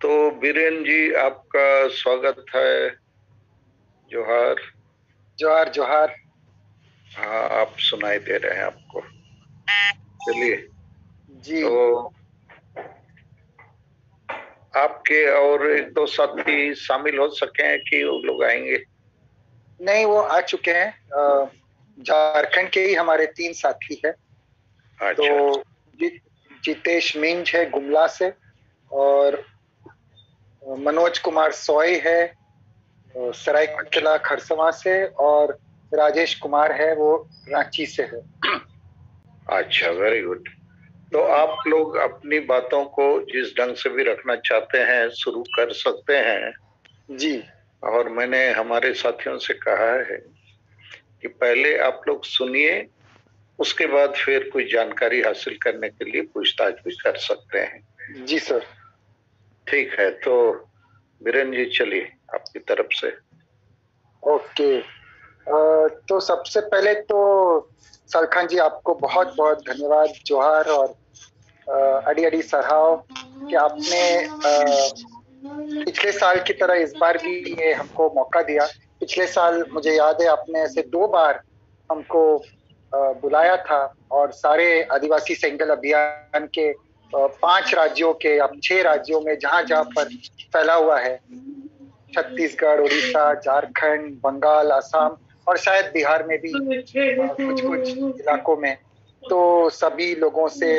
तो बीरेन जी, आपका स्वागत है। जोहार। जोहार जोहार। हाँ, आप सुनाई दे रहे हैं आपको। चलिए। जी। तो आपके और एक दो साथी शामिल हो सके हैं कि वो लोग आएंगे? नहीं, वो आ चुके हैं। झारखंड के ही हमारे 3 साथी है। तो अच्छा। जितेश मिंज है गुमला से, और मनोज कुमार सोय है अच्छा। सरायकेला खरसवां से, और राजेश कुमार है वो रांची से है। अच्छा, वेरी गुड। तो आप लोग अपनी बातों को जिस ढंग से भी रखना चाहते हैं शुरू कर सकते हैं। जी। और मैंने हमारे साथियों से कहा है कि पहले आप लोग सुनिए, उसके बाद फिर कोई जानकारी हासिल करने के लिए पूछताछ भी कर सकते हैं। जी सर। ठीक है, तो बीरेन जी चलिए आपकी तरफ से। ओके। तो सबसे पहले तो सलखान जी, आपको बहुत बहुत धन्यवाद, जोहार, और अड़ी अड़ी सराहाव कि आपने पिछले साल की तरह इस बार भी ये हमको मौका दिया। पिछले साल मुझे याद है आपने ऐसे 2 बार हमको बुलाया था, और सारे आदिवासी सेंगल अभियान के 5 राज्यों के, अब 6 राज्यों में जहां जहां पर फैला हुआ है, छत्तीसगढ़, उड़ीसा, झारखंड, बंगाल, असम, और शायद बिहार में भी कुछ कुछ इलाकों में, तो सभी लोगों से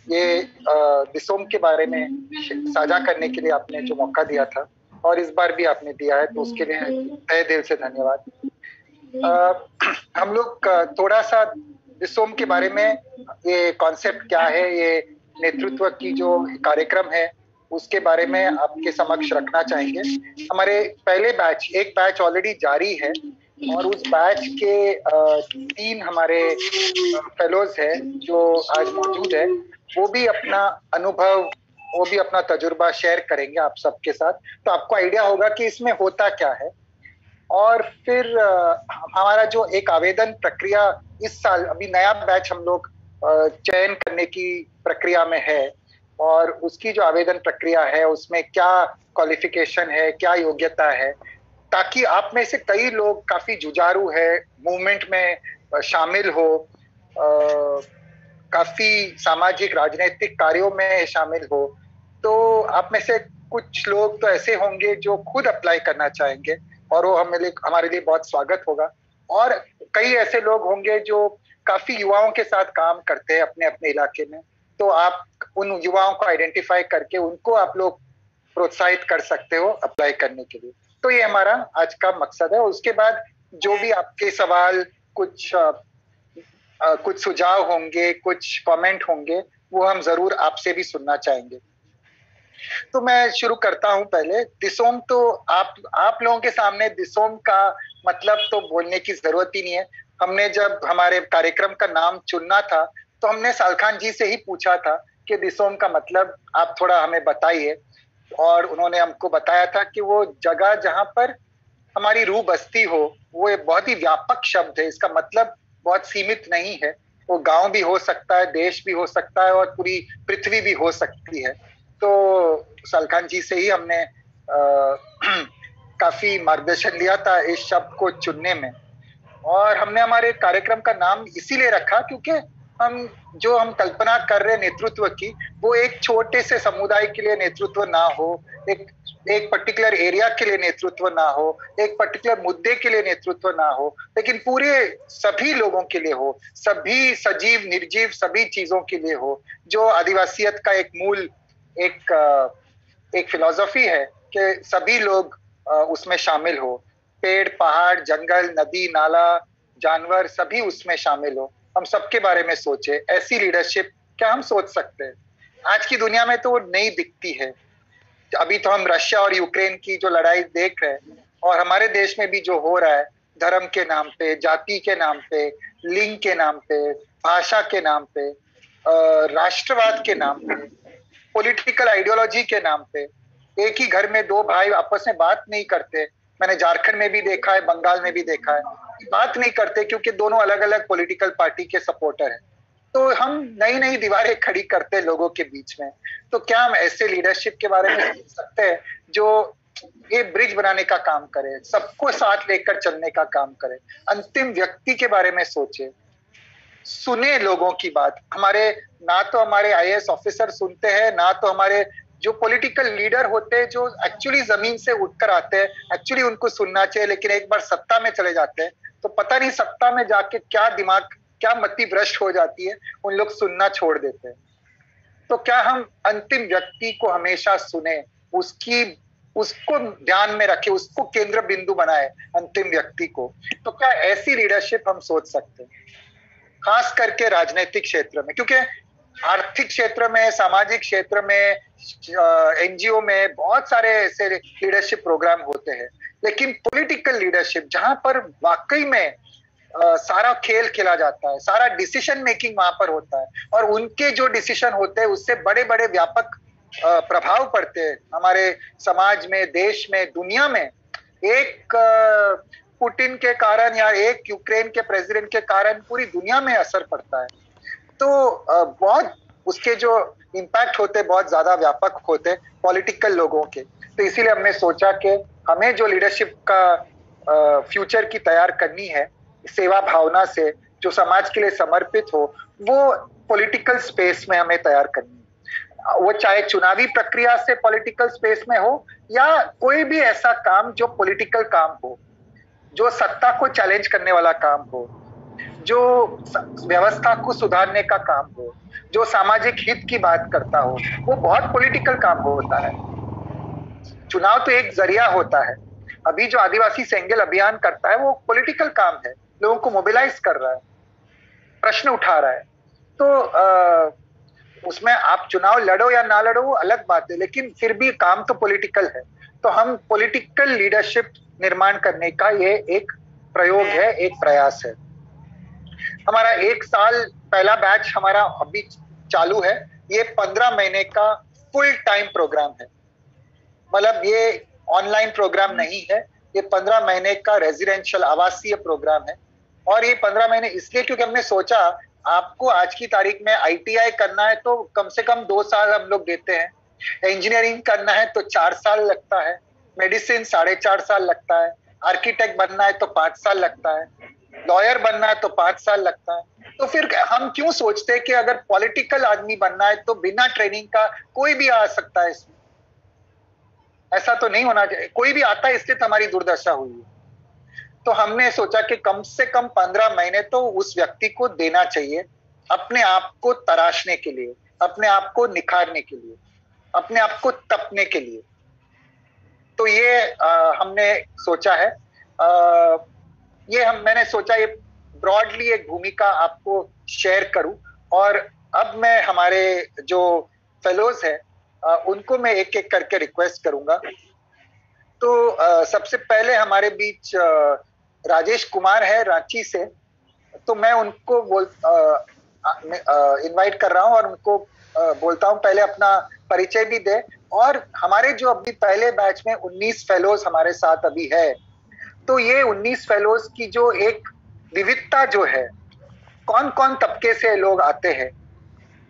ये दिसोम के बारे में साझा करने के लिए आपने जो मौका दिया था, और इस बार भी आपने दिया है, तो उसके लिए तहे दिल से धन्यवाद। हम लोग थोड़ा सा दिसोम के बारे में, ये कॉन्सेप्ट क्या है, ये नेतृत्व की जो कार्यक्रम है, उसके बारे में आपके समक्ष रखना चाहेंगे। हमारे पहले बैच, एक बैच ऑलरेडी जारी है, और उस बैच के 3 हमारे फेलोज है जो आज मौजूद है। वो भी अपना अनुभव, वो भी अपना तजुर्बा शेयर करेंगे आप सबके साथ, तो आपको आइडिया होगा कि इसमें होता क्या है। और फिर हमारा जो एक आवेदन प्रक्रिया इस साल, अभी नया बैच हम लोग चयन करने की प्रक्रिया में है, और उसकी जो आवेदन प्रक्रिया है उसमें क्या क्वालिफिकेशन है, क्या योग्यता है, ताकि आप में से कई लोग काफी जुझारू है, मूवमेंट में शामिल हो, काफी सामाजिक राजनीतिक कार्यों में शामिल हो, तो आप में से कुछ लोग तो ऐसे होंगे जो खुद अप्लाई करना चाहेंगे, और वो हमारे लिए बहुत स्वागत होगा। और कई ऐसे लोग होंगे जो काफी युवाओं के साथ काम करते हैं अपने अपने इलाके में, तो आप उन युवाओं को आइडेंटिफाई करके उनको आप लोग प्रोत्साहित कर सकते हो अप्लाई करने के लिए। तो ये हमारा आज का मकसद है। उसके बाद जो भी आपके सवाल, कुछ सुझाव होंगे, कुछ कमेंट होंगे, वो हम जरूर आपसे भी सुनना चाहेंगे। तो मैं शुरू करता हूं। पहले दिसोम, तो आप लोगों के सामने दिसोम का मतलब तो बोलने की जरूरत ही नहीं है। हमने जब हमारे कार्यक्रम का नाम चुनना था, तो हमने सालखान जी से ही पूछा था कि दिसोम का मतलब आप थोड़ा हमें बताइए, और उन्होंने हमको बताया था कि वो जगह जहां पर हमारी रूह बसती हो। वो एक बहुत ही व्यापक शब्द है, इसका मतलब बहुत सीमित नहीं है। वो गांव भी हो सकता है, देश भी हो सकता है, और पूरी पृथ्वी भी हो सकती है। तो सलखान जी से ही हमने काफी मार्गदर्शन लिया था इस शब्द को चुनने में। और हमने हमारे कार्यक्रम का नाम इसीलिए रखा क्योंकि हम कल्पना कर रहे नेतृत्व की, वो एक छोटे से समुदाय के लिए नेतृत्व ना हो, एक एक पर्टिकुलर एरिया के लिए नेतृत्व ना हो, एक पर्टिकुलर मुद्दे के लिए नेतृत्व ना हो, लेकिन पूरे सभी लोगों के लिए हो, सभी सजीव निर्जीव सभी चीजों के लिए हो। जो आदिवासियत का एक मूल, एक एक फिलॉसफी है कि सभी लोग उसमें शामिल हो। पेड़, पहाड़, जंगल, नदी, नाला, जानवर, सभी उसमें शामिल हो। हम सबके बारे में सोचे। ऐसी लीडरशिप क्या हम सोच सकते हैं? आज की दुनिया में तो वो नहीं दिखती है। अभी तो हम रशिया और यूक्रेन की जो लड़ाई देख रहे हैं, और हमारे देश में भी जो हो रहा है, धर्म के नाम पे, जाति के नाम पे, लिंग के नाम पे, भाषा के नाम पे, राष्ट्रवाद के नाम पे, पॉलिटिकल आइडियोलॉजी के नाम पे, एक ही घर में 2 भाई आपस में बात नहीं करते। मैंने झारखंड में भी देखा है, बंगाल में भी देखा है, बात नहीं करते क्योंकि दोनों अलग अलग पॉलिटिकल पार्टी के सपोर्टर हैं। तो हम नई नई दीवारें खड़ी करते हैं लोगों के बीच में। तो क्या हम ऐसे लीडरशिप के बारे में सोच सकते हैं जो ये ब्रिज बनाने का काम करे, सबको साथ लेकर चलने का काम करे, अंतिम व्यक्ति के बारे में सोचे, सुने लोगों की बात। हमारे ना तो हमारे आईएएस ऑफिसर सुनते हैं, ना तो हमारे जो पॉलिटिकल लीडर होते हैं जो एक्चुअली जमीन से उठकर आते हैं, एक्चुअली उनको सुनना चाहिए, लेकिन एक बार सत्ता में चले जाते हैं तो पता नहीं सत्ता में जाके क्या दिमाग, क्या मति भ्रष्ट हो जाती है, उन लोग सुनना छोड़ देते हैं। तो क्या हम अंतिम व्यक्ति को हमेशा सुने, उसको ध्यान में रखे, उसको केंद्र बिंदु बनाए, अंतिम व्यक्ति को। तो क्या ऐसी लीडरशिप हम सोच सकते हैं, खास करके राजनीतिक क्षेत्र में? क्योंकि आर्थिक क्षेत्र में, सामाजिक क्षेत्र में, एनजीओ में बहुत सारे ऐसे लीडरशिप प्रोग्राम होते हैं, लेकिन पॉलिटिकल लीडरशिप जहां पर वाकई में सारा खेल खेला जाता है, सारा डिसीजन मेकिंग वहां पर होता है, और उनके जो डिसीजन होते हैं उससे बड़े बड़े व्यापक प्रभाव पड़ते हैं हमारे समाज में, देश में, दुनिया में। एक पुतिन के कारण या एक यूक्रेन के प्रेसिडेंट के कारण पूरी दुनिया में असर पड़ता है। तो बहुत उसके जो इम्पैक्ट होते बहुत ज्यादा व्यापक होते पॉलिटिकल लोगों के। तो इसीलिए हमने सोचा कि हमें जो लीडरशिप का फ्यूचर की तैयार करनी है सेवा भावना से, जो समाज के लिए समर्पित हो, वो पॉलिटिकल स्पेस में हमें तैयार करनी है। वो चाहे चुनावी प्रक्रिया से पॉलिटिकल स्पेस में हो या कोई भी ऐसा काम जो पॉलिटिकल काम हो, जो सत्ता को चैलेंज करने वाला काम हो, जो व्यवस्था को सुधारने का काम हो, जो सामाजिक हित की बात करता हो, वो बहुत पॉलिटिकल काम होता है। चुनाव तो एक जरिया होता है। अभी जो आदिवासी सेंगेल अभियान करता है वो पॉलिटिकल काम है, लोगों को मोबिलाइज कर रहा है, प्रश्न उठा रहा है। तो उसमें आप चुनाव लड़ो या ना लड़ो वो अलग बात है, लेकिन फिर भी काम तो पॉलिटिकल है। तो हम पॉलिटिकल लीडरशिप निर्माण करने का ये एक प्रयोग है, एक प्रयास है। हमारा 1 साल पहला बैच हमारा अभी चालू है। ये 15 महीने का फुल टाइम प्रोग्राम है, मतलब ये ऑनलाइन प्रोग्राम नहीं है, ये 15 महीने का रेजिडेंशियल आवासीय प्रोग्राम है। और ये 15 महीने इसलिए क्योंकि हमने सोचा आपको आज की तारीख में आईटीआई करना है तो कम से कम 2 साल हम लोग देते हैं, इंजीनियरिंग करना है तो 4 साल लगता है, मेडिसिन 4.5 साल लगता है, आर्किटेक्ट बनना है तो 5 साल लगता है, लॉयर बनना है तो 5 साल लगता है। तो फिर हम क्यों सोचते हैं कि अगर पॉलिटिकल आदमी बनना है तो बिना ट्रेनिंग का कोई भी आ सकता है इसमें? ऐसा तो नहीं होना चाहिए। कोई भी आता है इसलिए तो हमारी दुर्दशा हुई है। तो हमने सोचा कि कम से कम 15 महीने तो उस व्यक्ति को देना चाहिए अपने आप को तराशने के लिए, अपने आप को निखारने के लिए, अपने आप को तपने के लिए। तो ये हमने सोचा है। मैंने सोचा ये ब्रॉडली एक भूमिका आपको शेयर करूं। और अब मैं हमारे जो फेलोज हैं उनको मैं एक एक करके रिक्वेस्ट करूंगा। तो सबसे पहले हमारे बीच राजेश कुमार है रांची से, तो मैं उनको इनवाइट कर रहा हूं और उनको बोलता हूं पहले अपना परिचय भी दे। और हमारे जो अभी पहले बैच में 19 फेलोज हमारे साथ अभी है, तो ये 19 फेलोज की जो एक विविधता जो है, कौन कौन तबके से लोग आते हैं,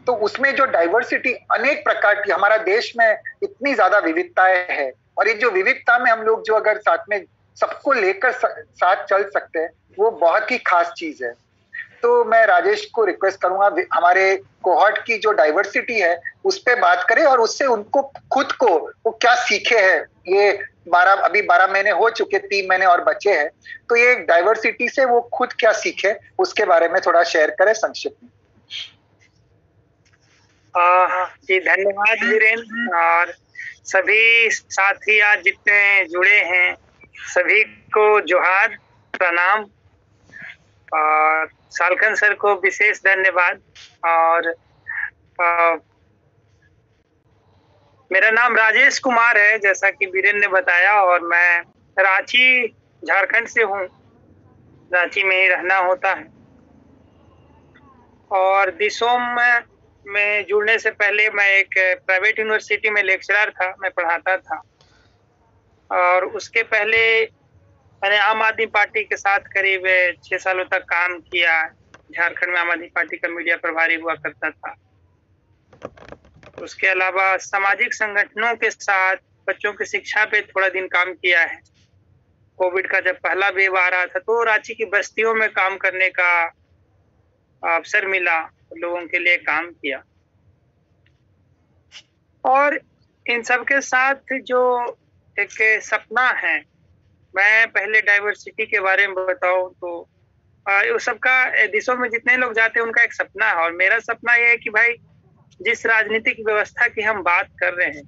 तो उसमें जो डाइवर्सिटी अनेक प्रकार की, हमारा देश में इतनी ज्यादा विविधताएं है, और ये जो विविधता में हम लोग जो अगर साथ में सबको लेकर साथ चल सकते हैं वो बहुत ही खास चीज है। तो मैं राजेश को रिक्वेस्ट करूंगा हमारे कोहॉर्ट की जो डाइवर्सिटी है उस पर बात करें और उससे उनको खुद को वो क्या सीखे हैं। ये 12 महीने हो चुके, 3 महीने और बचे हैं, तो ये डाइवर्सिटी से वो खुद क्या सीखे उसके बारे में थोड़ा शेयर करें संक्षिप्त में। जी धन्यवाद वीरेंद्र, और सभी साथी आज जितने जुड़े हैं सभी को जोहार, प्रणाम, और सालखन सर को विशेष धन्यवाद। और मेरा नाम राजेश कुमार है जैसा कि वीरेंद्र ने बताया, और मैं रांची झारखंड से हूँ, रांची में ही रहना होता है। और दिसोम में जुड़ने से पहले मैं एक प्राइवेट यूनिवर्सिटी में लेक्चरर था, मैं पढ़ाता था। और उसके पहले मैंने आम आदमी पार्टी के साथ करीब 6 सालों तक काम किया। झारखंड में आम आदमी पार्टी का मीडिया प्रभारी हुआ करता था। उसके अलावा सामाजिक संगठनों के साथ बच्चों की शिक्षा पे थोड़ा दिन काम किया है। कोविड का जब पहला वेव आ रहा था तो रांची की बस्तियों में काम करने का अवसर मिला, लोगों के लिए काम किया। और इन सब के साथ जो एक सपना है, मैं पहले डाइवर्सिटी के बारे में बताऊं तो उस सबका देशों में जितने लोग जाते हैं उनका एक सपना है, और मेरा सपना ये है कि भाई जिस राजनीतिक व्यवस्था की हम बात कर रहे हैं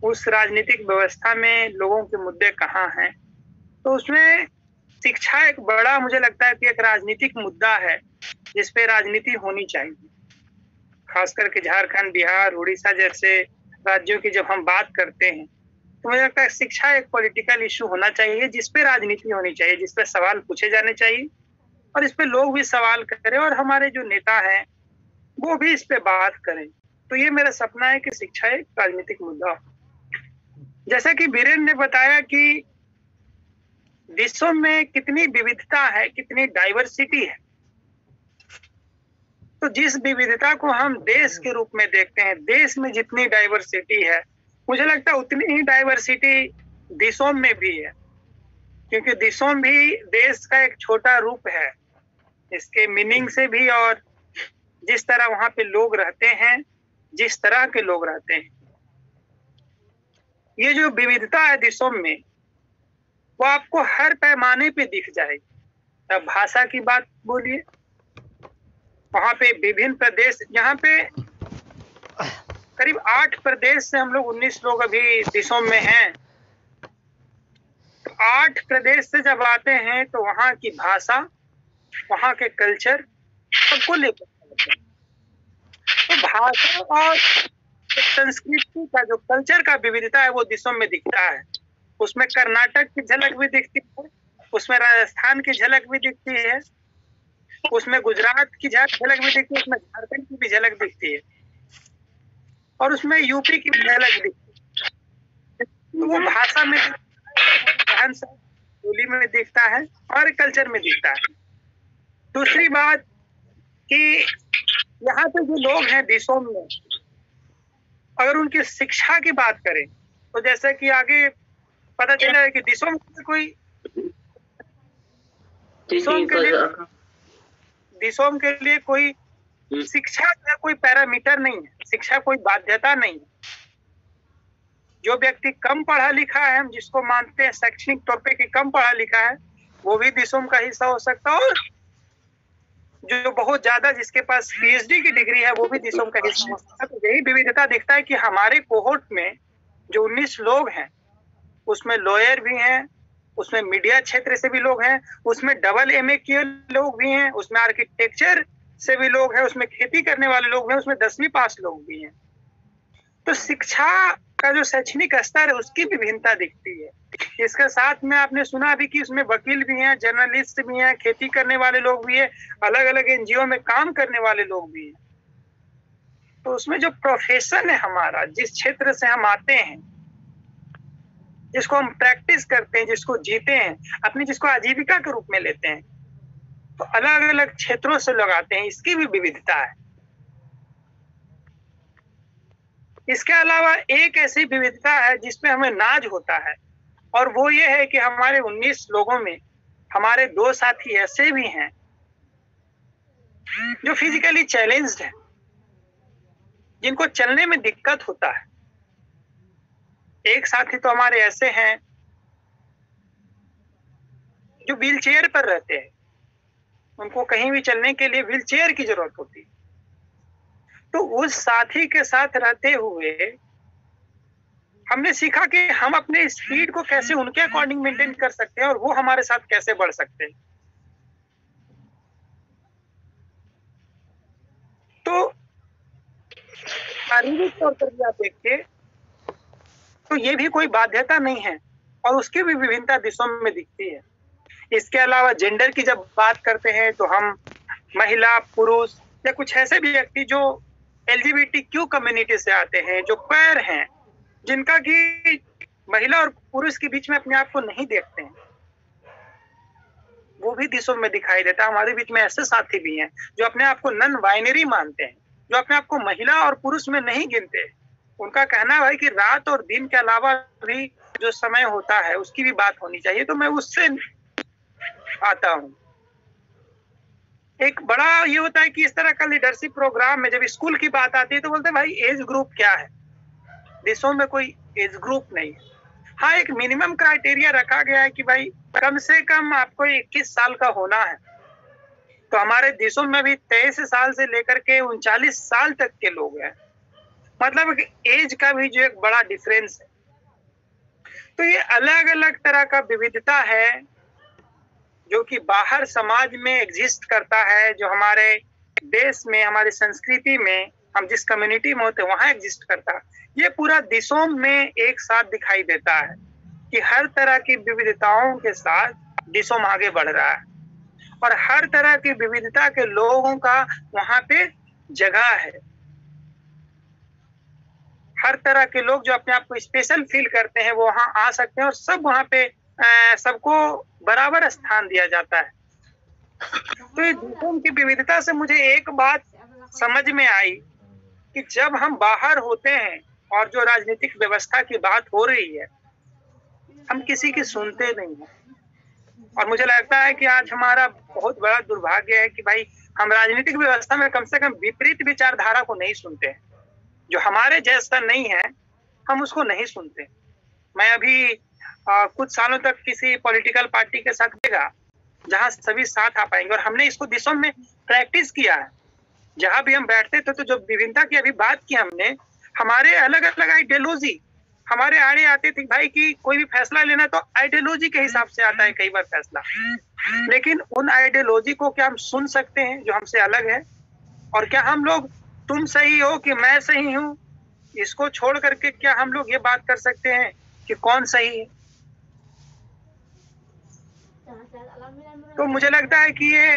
उस राजनीतिक व्यवस्था में लोगों के मुद्दे कहाँ हैं, तो उसमें शिक्षा एक बड़ा, मुझे लगता है कि एक राजनीतिक मुद्दा है जिस पे राजनीति होनी चाहिए। खास करके झारखंड, बिहार, उड़ीसा जैसे राज्यों की जब हम बात करते हैं तो मुझे लगता है शिक्षा एक पॉलिटिकल इशू होना चाहिए जिस पे राजनीति होनी चाहिए, जिस पे सवाल पूछे जाने चाहिए और इस पे लोग भी सवाल करें और हमारे जो नेता हैं वो भी इस पे बात करें। तो ये मेरा सपना है कि शिक्षा एक राजनीतिक मुद्दा हो। जैसा कि बीरेन ने बताया कि देशों में कितनी विविधता है, कितनी डाइवर्सिटी है, तो जिस विविधता को हम देश के रूप में देखते हैं, देश में जितनी डाइवर्सिटी है मुझे लगता है उतनी ही डाइवर्सिटी देशों में भी है, क्योंकि देशों भी देश का एक छोटा रूप है इसके मीनिंग से भी, और जिस तरह वहां पे लोग रहते हैं, जिस तरह के लोग रहते हैं, ये जो विविधता है देशों में वो आपको हर पैमाने पे दिख जाएगी। अब भाषा की बात बोलिए, वहां पे विभिन्न प्रदेश, यहाँ पे करीब 8 प्रदेश से हम लोग 19 लोग अभी देशों में हैं। तो 8 प्रदेश से जब आते हैं तो वहाँ की भाषा, वहाँ के कल्चर सबको लेकर, तो भाषा और संस्कृति का जो कल्चर का विविधता है वो देशों में दिखता है। उसमें कर्नाटक की झलक भी दिखती है, उसमें राजस्थान की झलक भी दिखती है, उसमें गुजरात की झलक भी दिखती है, उसमें झारखंड की भी झलक दिखती है और उसमें यूपी की भी झलक दिखती है। तो वो भाषा में, बोली में दिखता है और कल्चर में दिखता है। दूसरी बात कि यहाँ पे जो लोग हैं देशों में, अगर उनकी शिक्षा की बात करें तो जैसे कि आगे पता चला है कि देशों में कोई देशों के लिए कोई शिक्षा का कोई पैरामीटर नहीं है, शिक्षा कोई बाध्यता नहीं है। जो व्यक्ति कम पढ़ा लिखा है, हम जिसको मानते हैं शैक्षणिक तौर पे कि कम पढ़ा लिखा है, वो भी देशों का हिस्सा हो सकता है, और जो बहुत ज्यादा जिसके पास पीएचडी की डिग्री है वो भी देशों का हिस्सा हो सकता है। तो यही विविधता दिखता है कि हमारे कोहोर्ट में जो 19 लोग हैं उसमें लॉयर भी हैं, उसमें मीडिया क्षेत्र से भी लोग हैं, उसमें डबल MA किए लोग भी हैं, उसमें आर्किटेक्चर से भी लोग हैं, उसमें खेती करने वाले लोग हैं, उसमें 10वीं पास लोग भी हैं। तो शिक्षा का जो शैक्षणिक स्तर है उसकी विभिन्नता दिखती है। इसके साथ में आपने सुना भी कि उसमें वकील भी हैं, जर्नलिस्ट भी हैं, खेती करने वाले लोग भी हैं, अलग अलग NGO में काम करने वाले लोग भी हैं। तो उसमें जो प्रोफेशन है हमारा, जिस क्षेत्र से हम आते हैं, जिसको हम प्रैक्टिस करते हैं, जिसको जीते हैं, अपनी जिसको आजीविका के रूप में लेते हैं, तो अलग अलग क्षेत्रों से लोग आते हैं, इसकी भी विविधता है। इसके अलावा एक ऐसी विविधता है जिसपे हमें नाज होता है, और वो ये है कि हमारे 19 लोगों में हमारे 2 साथी ऐसे भी हैं जो फिजिकली चैलेंज्ड हैं, जिनको चलने में दिक्कत होता है। एक साथी तो हमारे ऐसे हैं जो व्हील चेयर पर रहते हैं, उनको कहीं भी चलने के लिए व्हील चेयर की जरूरत होती है। तो उस साथी के साथ रहते हुए हमने सीखा कि हम अपने स्पीड को कैसे उनके अकॉर्डिंग मेंटेन कर सकते हैं और वो हमारे साथ कैसे बढ़ सकते हैं। तो शारीरिक तौर पर भी आप देखिए तो ये भी कोई बाध्यता नहीं है, और उसकी भी विभिन्नता देशों में दिखती है। इसके अलावा जेंडर की जब बात करते हैं तो हम महिला, पुरुष या कुछ ऐसे भी व्यक्ति जो LGBTQ कम्युनिटी से आते हैं, जो क्वेयर हैं, जिनका कि महिला और पुरुष के बीच में अपने आप को नहीं देखते हैं, वो भी दिशों में दिखाई देता है। हमारे बीच में ऐसे साथी भी हैं जो अपने आप को नॉन बाइनरी मानते हैं, जो अपने आप को महिला और पुरुष में नहीं गिनते। उनका कहना है कि रात और दिन के अलावा भी जो समय होता है उसकी भी बात होनी चाहिए। तो मैं उससे आता हूँ। एक बड़ा ये होता है कि इस तरह का लीडरशिप प्रोग्राम में जब स्कूल की बात आती है तो बोलते हैं भाई एज ग्रुप क्या है, देशों में कोई एज ग्रुप नहीं है। हाँ, एक मिनिमम क्राइटेरिया रखा गया है कि भाई कम से कम आपको 21 साल का होना है। तो हमारे देशों में भी 23 साल से लेकर के 39 साल तक के लोग हैं। मतलब एज का भी जो एक बड़ा डिफरेंस है। तो ये अलग अलग तरह का विविधता है जो कि बाहर समाज में एग्जिस्ट करता है, जो हमारे देश में, हमारी संस्कृति में, हम जिस कम्युनिटी में होते हैं वहां एग्जिस्ट करता है। ये पूरा देशों में एक साथ दिखाई देता है कि हर तरह की विविधताओं के साथ देशों में आगे बढ़ रहा है और हर तरह की विविधता के लोगों का वहां पे जगह है। हर तरह के लोग जो अपने आप को स्पेशल फील करते हैं वो वहां आ सकते हैं और सब वहां पे सबको बराबर स्थान दिया जाता है। तो ये देशों की विविधता से मुझे एक बात समझ में आई कि जब हम बाहर होते हैं और जो राजनीतिक व्यवस्था की बात हो रही है, हम किसी की सुनते नहीं हैं। और मुझे लगता है कि आज हमारा बहुत बड़ा दुर्भाग्य है कि भाई हम राजनीतिक व्यवस्था में कम से कम विपरीत विचारधारा को नहीं सुनते हैं। जो हमारे जैसा नहीं है हम उसको नहीं सुनते। मैं अभी कुछ सालों तक किसी पॉलिटिकल पार्टी के साथ गया जहां सभी साथ आ पाएंगे और हमने इसको देशों में प्रैक्टिस किया है। जहां भी हम बैठते थे तो जो विभिन्नता की अभी बात की हमने, हमारे अलग अलग आइडियोलॉजी हमारे आड़े आते थे भाई कि कोई भी फैसला लेना तो आइडियोलॉजी के हिसाब से आता है कई बार फैसला, लेकिन उन आइडियोलॉजी को क्या हम सुन सकते हैं जो हमसे अलग है? और क्या हम लोग तुम सही हो कि मैं सही हूँ इसको छोड़ करके क्या हम लोग ये बात कर सकते हैं कि कौन सही है? तो मुझे लगता है कि ये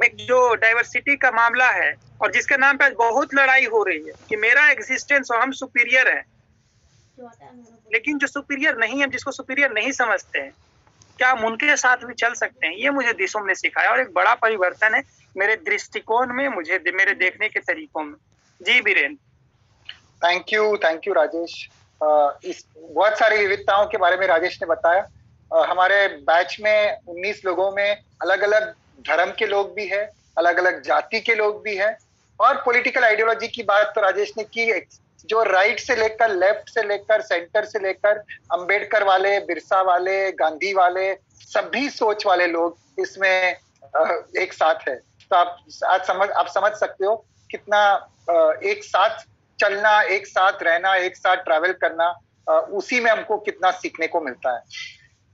एक जो डाइवर्सिटी का मामला है और जिसके नाम पे बहुत लड़ाई हो रही है कि मेरा एग्जिस्टेंस और हम सुपीरियर है, लेकिन जो सुपीरियर नहीं है, जिसको सुपीरियर नहीं समझते हैं, क्या हम उनके साथ भी चल सकते हैं? ये मुझे देशों ने सिखाया और एक बड़ा परिवर्तन है मेरे दृष्टिकोण में, मुझे मेरे देखने के तरीकों में। जी बीरेन, थैंक यू राजेश। इस बहुत सारी विविधताओं के बारे में राजेश ने बताया। हमारे बैच में 19 लोगों में अलग अलग धर्म के लोग भी हैं, अलग अलग जाति के लोग भी हैं और पॉलिटिकल आइडियोलॉजी की बात तो राजेश ने की। जो राइट से लेकर, लेफ्ट से लेकर, सेंटर से लेकर, अंबेडकर वाले, बिरसा वाले, गांधी वाले, सभी सोच वाले लोग इसमें एक साथ है। तो आप समझ सकते हो कितना एक साथ चलना, एक साथ रहना, एक साथ ट्रैवल करना, उसी में हमको कितना सीखने को मिलता है।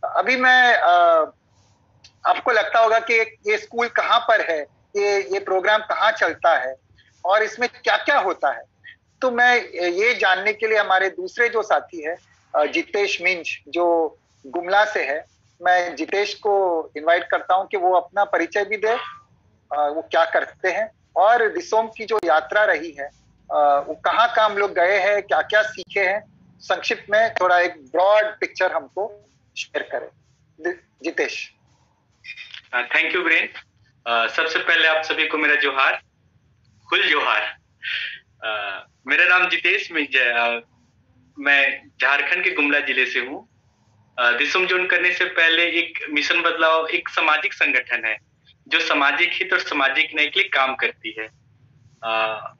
अभी मैं आपको लगता होगा कि ये स्कूल कहाँ पर है, ये प्रोग्राम कहाँ चलता है और इसमें क्या क्या होता है। तो मैं ये जानने के लिए हमारे दूसरे जो साथी है जितेश मिंज जो गुमला से है, मैं जितेश को इनवाइट करता हूं कि वो अपना परिचय भी दे, वो क्या करते हैं और दिसोम की जो यात्रा रही है वो कहाँ कहाँ हम लोग गए हैं, क्या क्या सीखे हैं, संक्षिप्त में थोड़ा एक ब्रॉड पिक्चर हमको शेयर करें। जितेश। Thank you brain. सबसे पहले आप सभी को मेरा जोहार, कुल जोहार। मेरा नाम जितेश मिंज है। मैं झारखंड के गुमला जिले से हूँ। दिसुम जोन करने से पहले एक मिशन बदलाव एक सामाजिक संगठन है जो सामाजिक हित और सामाजिक न्याय के लिए काम करती है।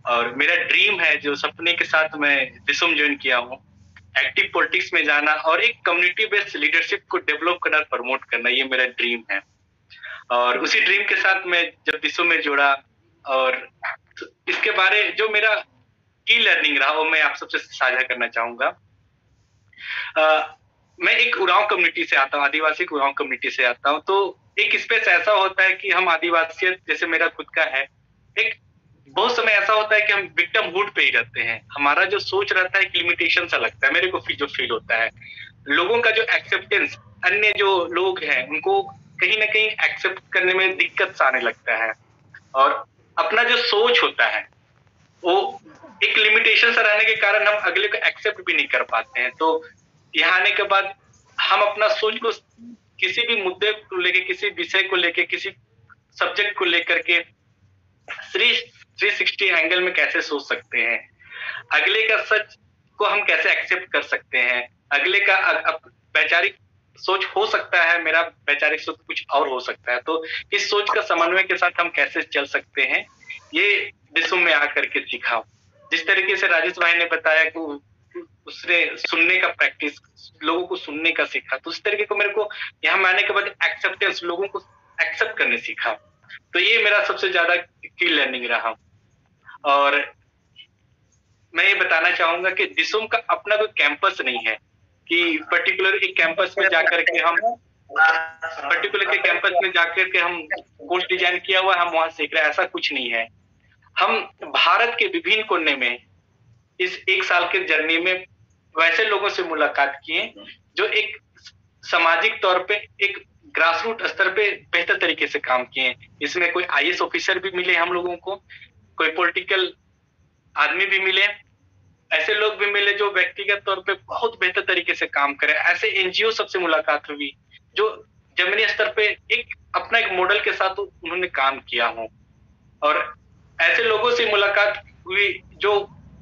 और मेरा ड्रीम है, जो सपने के साथ मैं दिसुम ज्वाइन किया हूँ, एक्टिव पॉलिटिक्स में जाना और एक कम्युनिटी बेस्ड लीडरशिप को डेवलप करना, प्रमोट करना, ये मेरा ड्रीम है। और उसी ड्रीम के साथ मैं जब दिसुम में जुड़ा और इसके बारे जो मेरा की लर्निंग रहा वो मैं आप सबसे साझा करना चाहूंगा। मैं एक उरांव कम्युनिटी से आता हूँ, आदिवासी उरांव कम्युनिटी से आता हूँ। तो एक स्पेस ऐसा होता है कि हम आदिवासी, जैसे मेरा खुद का है, एक बहुत समय ऐसा होता है कि हम विक्टिमहुड पे ही रहते हैं। हमारा जो सोच रहता है कि लिमिटेशन सा लगता है, मेरे को जो फील होता है, लोगों का जो एक्सेप्टेंस, अन्य जो लोग हैं उनको कहीं ना कहीं एक्सेप्ट करने में दिक्कत आने लगता है और अपना जो सोच होता है वो एक लिमिटेशन से रहने के कारण हम अगले को एक्सेप्ट भी नहीं कर पाते हैं। तो यहाँ आने के बाद हम अपना सोच को किसी भी मुद्दे को लेके, किसी विषय को लेके, किसी सब्जेक्ट को लेकर के 360 एंगल में कैसे सोच सकते हैं, अगले का सच को हम कैसे एक्सेप्ट कर सकते हैं, अगले का वैचारिक सोच हो सकता है, मेरा वैचारिक सोच कुछ और हो सकता है, तो इस सोच का समन्वय के साथ हम कैसे चल सकते हैं, ये डिसुम में आकर के सीखा। जिस तरीके से राजेश भाई ने बताया कि उसने सुनने का प्रैक्टिस, लोगों को सुनने का सीखा, तो उस तरीके को मेरे को यहाँ में आने के बाद एक्सेप्टेंस, लोगों को एक्सेप्ट करने सीखा। तो ये मेरा सबसे ज्यादा की लर्निंग रहा। और मैं ये बताना चाहूंगा कि डिसुम का अपना कोई कैंपस नहीं है कि पर्टिकुलर एक कैंपस में जाकर के हम कोर्स डिजाइन किया हुआ हम वहां सीख रहे हैं, ऐसा कुछ नहीं है। हम भारत के विभिन्न कोने में इस 1 साल के जर्नी में वैसे लोगों से मुलाकात किए जो एक सामाजिक तौर पे, एक ग्रास रूट स्तर पे बेहतर तरीके से काम किए। इसमें कोई IAS ऑफिसर भी मिले हम लोगों को, कोई पॉलिटिकल आदमी भी मिले, ऐसे लोग भी मिले जो व्यक्तिगत तौर पे बहुत बेहतर तरीके से काम करे। ऐसे NGO सबसे मुलाकात हुई जो जमीनी स्तर पे एक अपना एक मॉडल के साथ उन्होंने काम किया हो, और ऐसे लोगों से मुलाकात हुई जो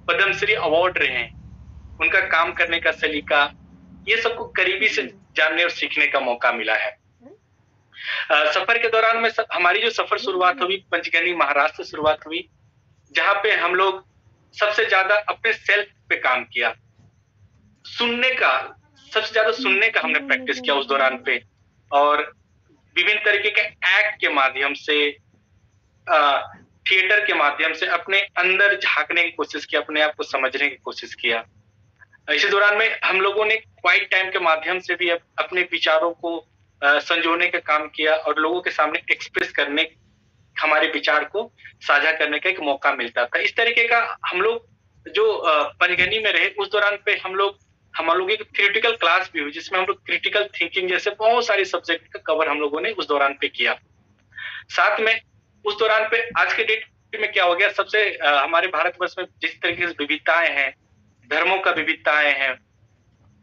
पद्मश्री अवार्ड रहे हैं, उनका काम करने का सलीका, ये सबको करीबी से जानने और सीखने का मौका मिला है। सफर के दौरान में हमारी जो सफर शुरुआत हुई पंचगनी महाराष्ट्र से शुरुआत हुई, जहां पे हम लोग सबसे ज्यादा अपने सेल्फ पे काम किया, सुनने का, सबसे ज्यादा सुनने का हमने प्रैक्टिस किया उस दौरान पे, और विभिन्न तरीके के एक्ट के माध्यम से, थिएटर के माध्यम से अपने अंदर झांकने की कोशिश की, अपने आप को समझने की कोशिश किया। इसी दौरान में हम लोगों ने क्वाइट टाइम के माध्यम से भी अपने विचारों को संजोने का काम किया और लोगों के सामने एक्सप्रेस करने, हमारे विचार को साझा करने का एक मौका मिलता था। इस तरीके का हम लोग जो पंचगनी में रहे उस दौरान पे हम लोग एक थ्योरेटिकल क्लास भी हुई जिसमें हम लोग क्रिटिकल थिंकिंग जैसे बहुत सारे सब्जेक्ट का कवर हम लोगों ने उस दौरान पे किया। साथ में उस दौरान पे आज के डेट में क्या हो गया, सबसे हमारे भारतवर्ष में जिस तरीके से विविधताएं हैं, धर्मों का विविधताएं हैं,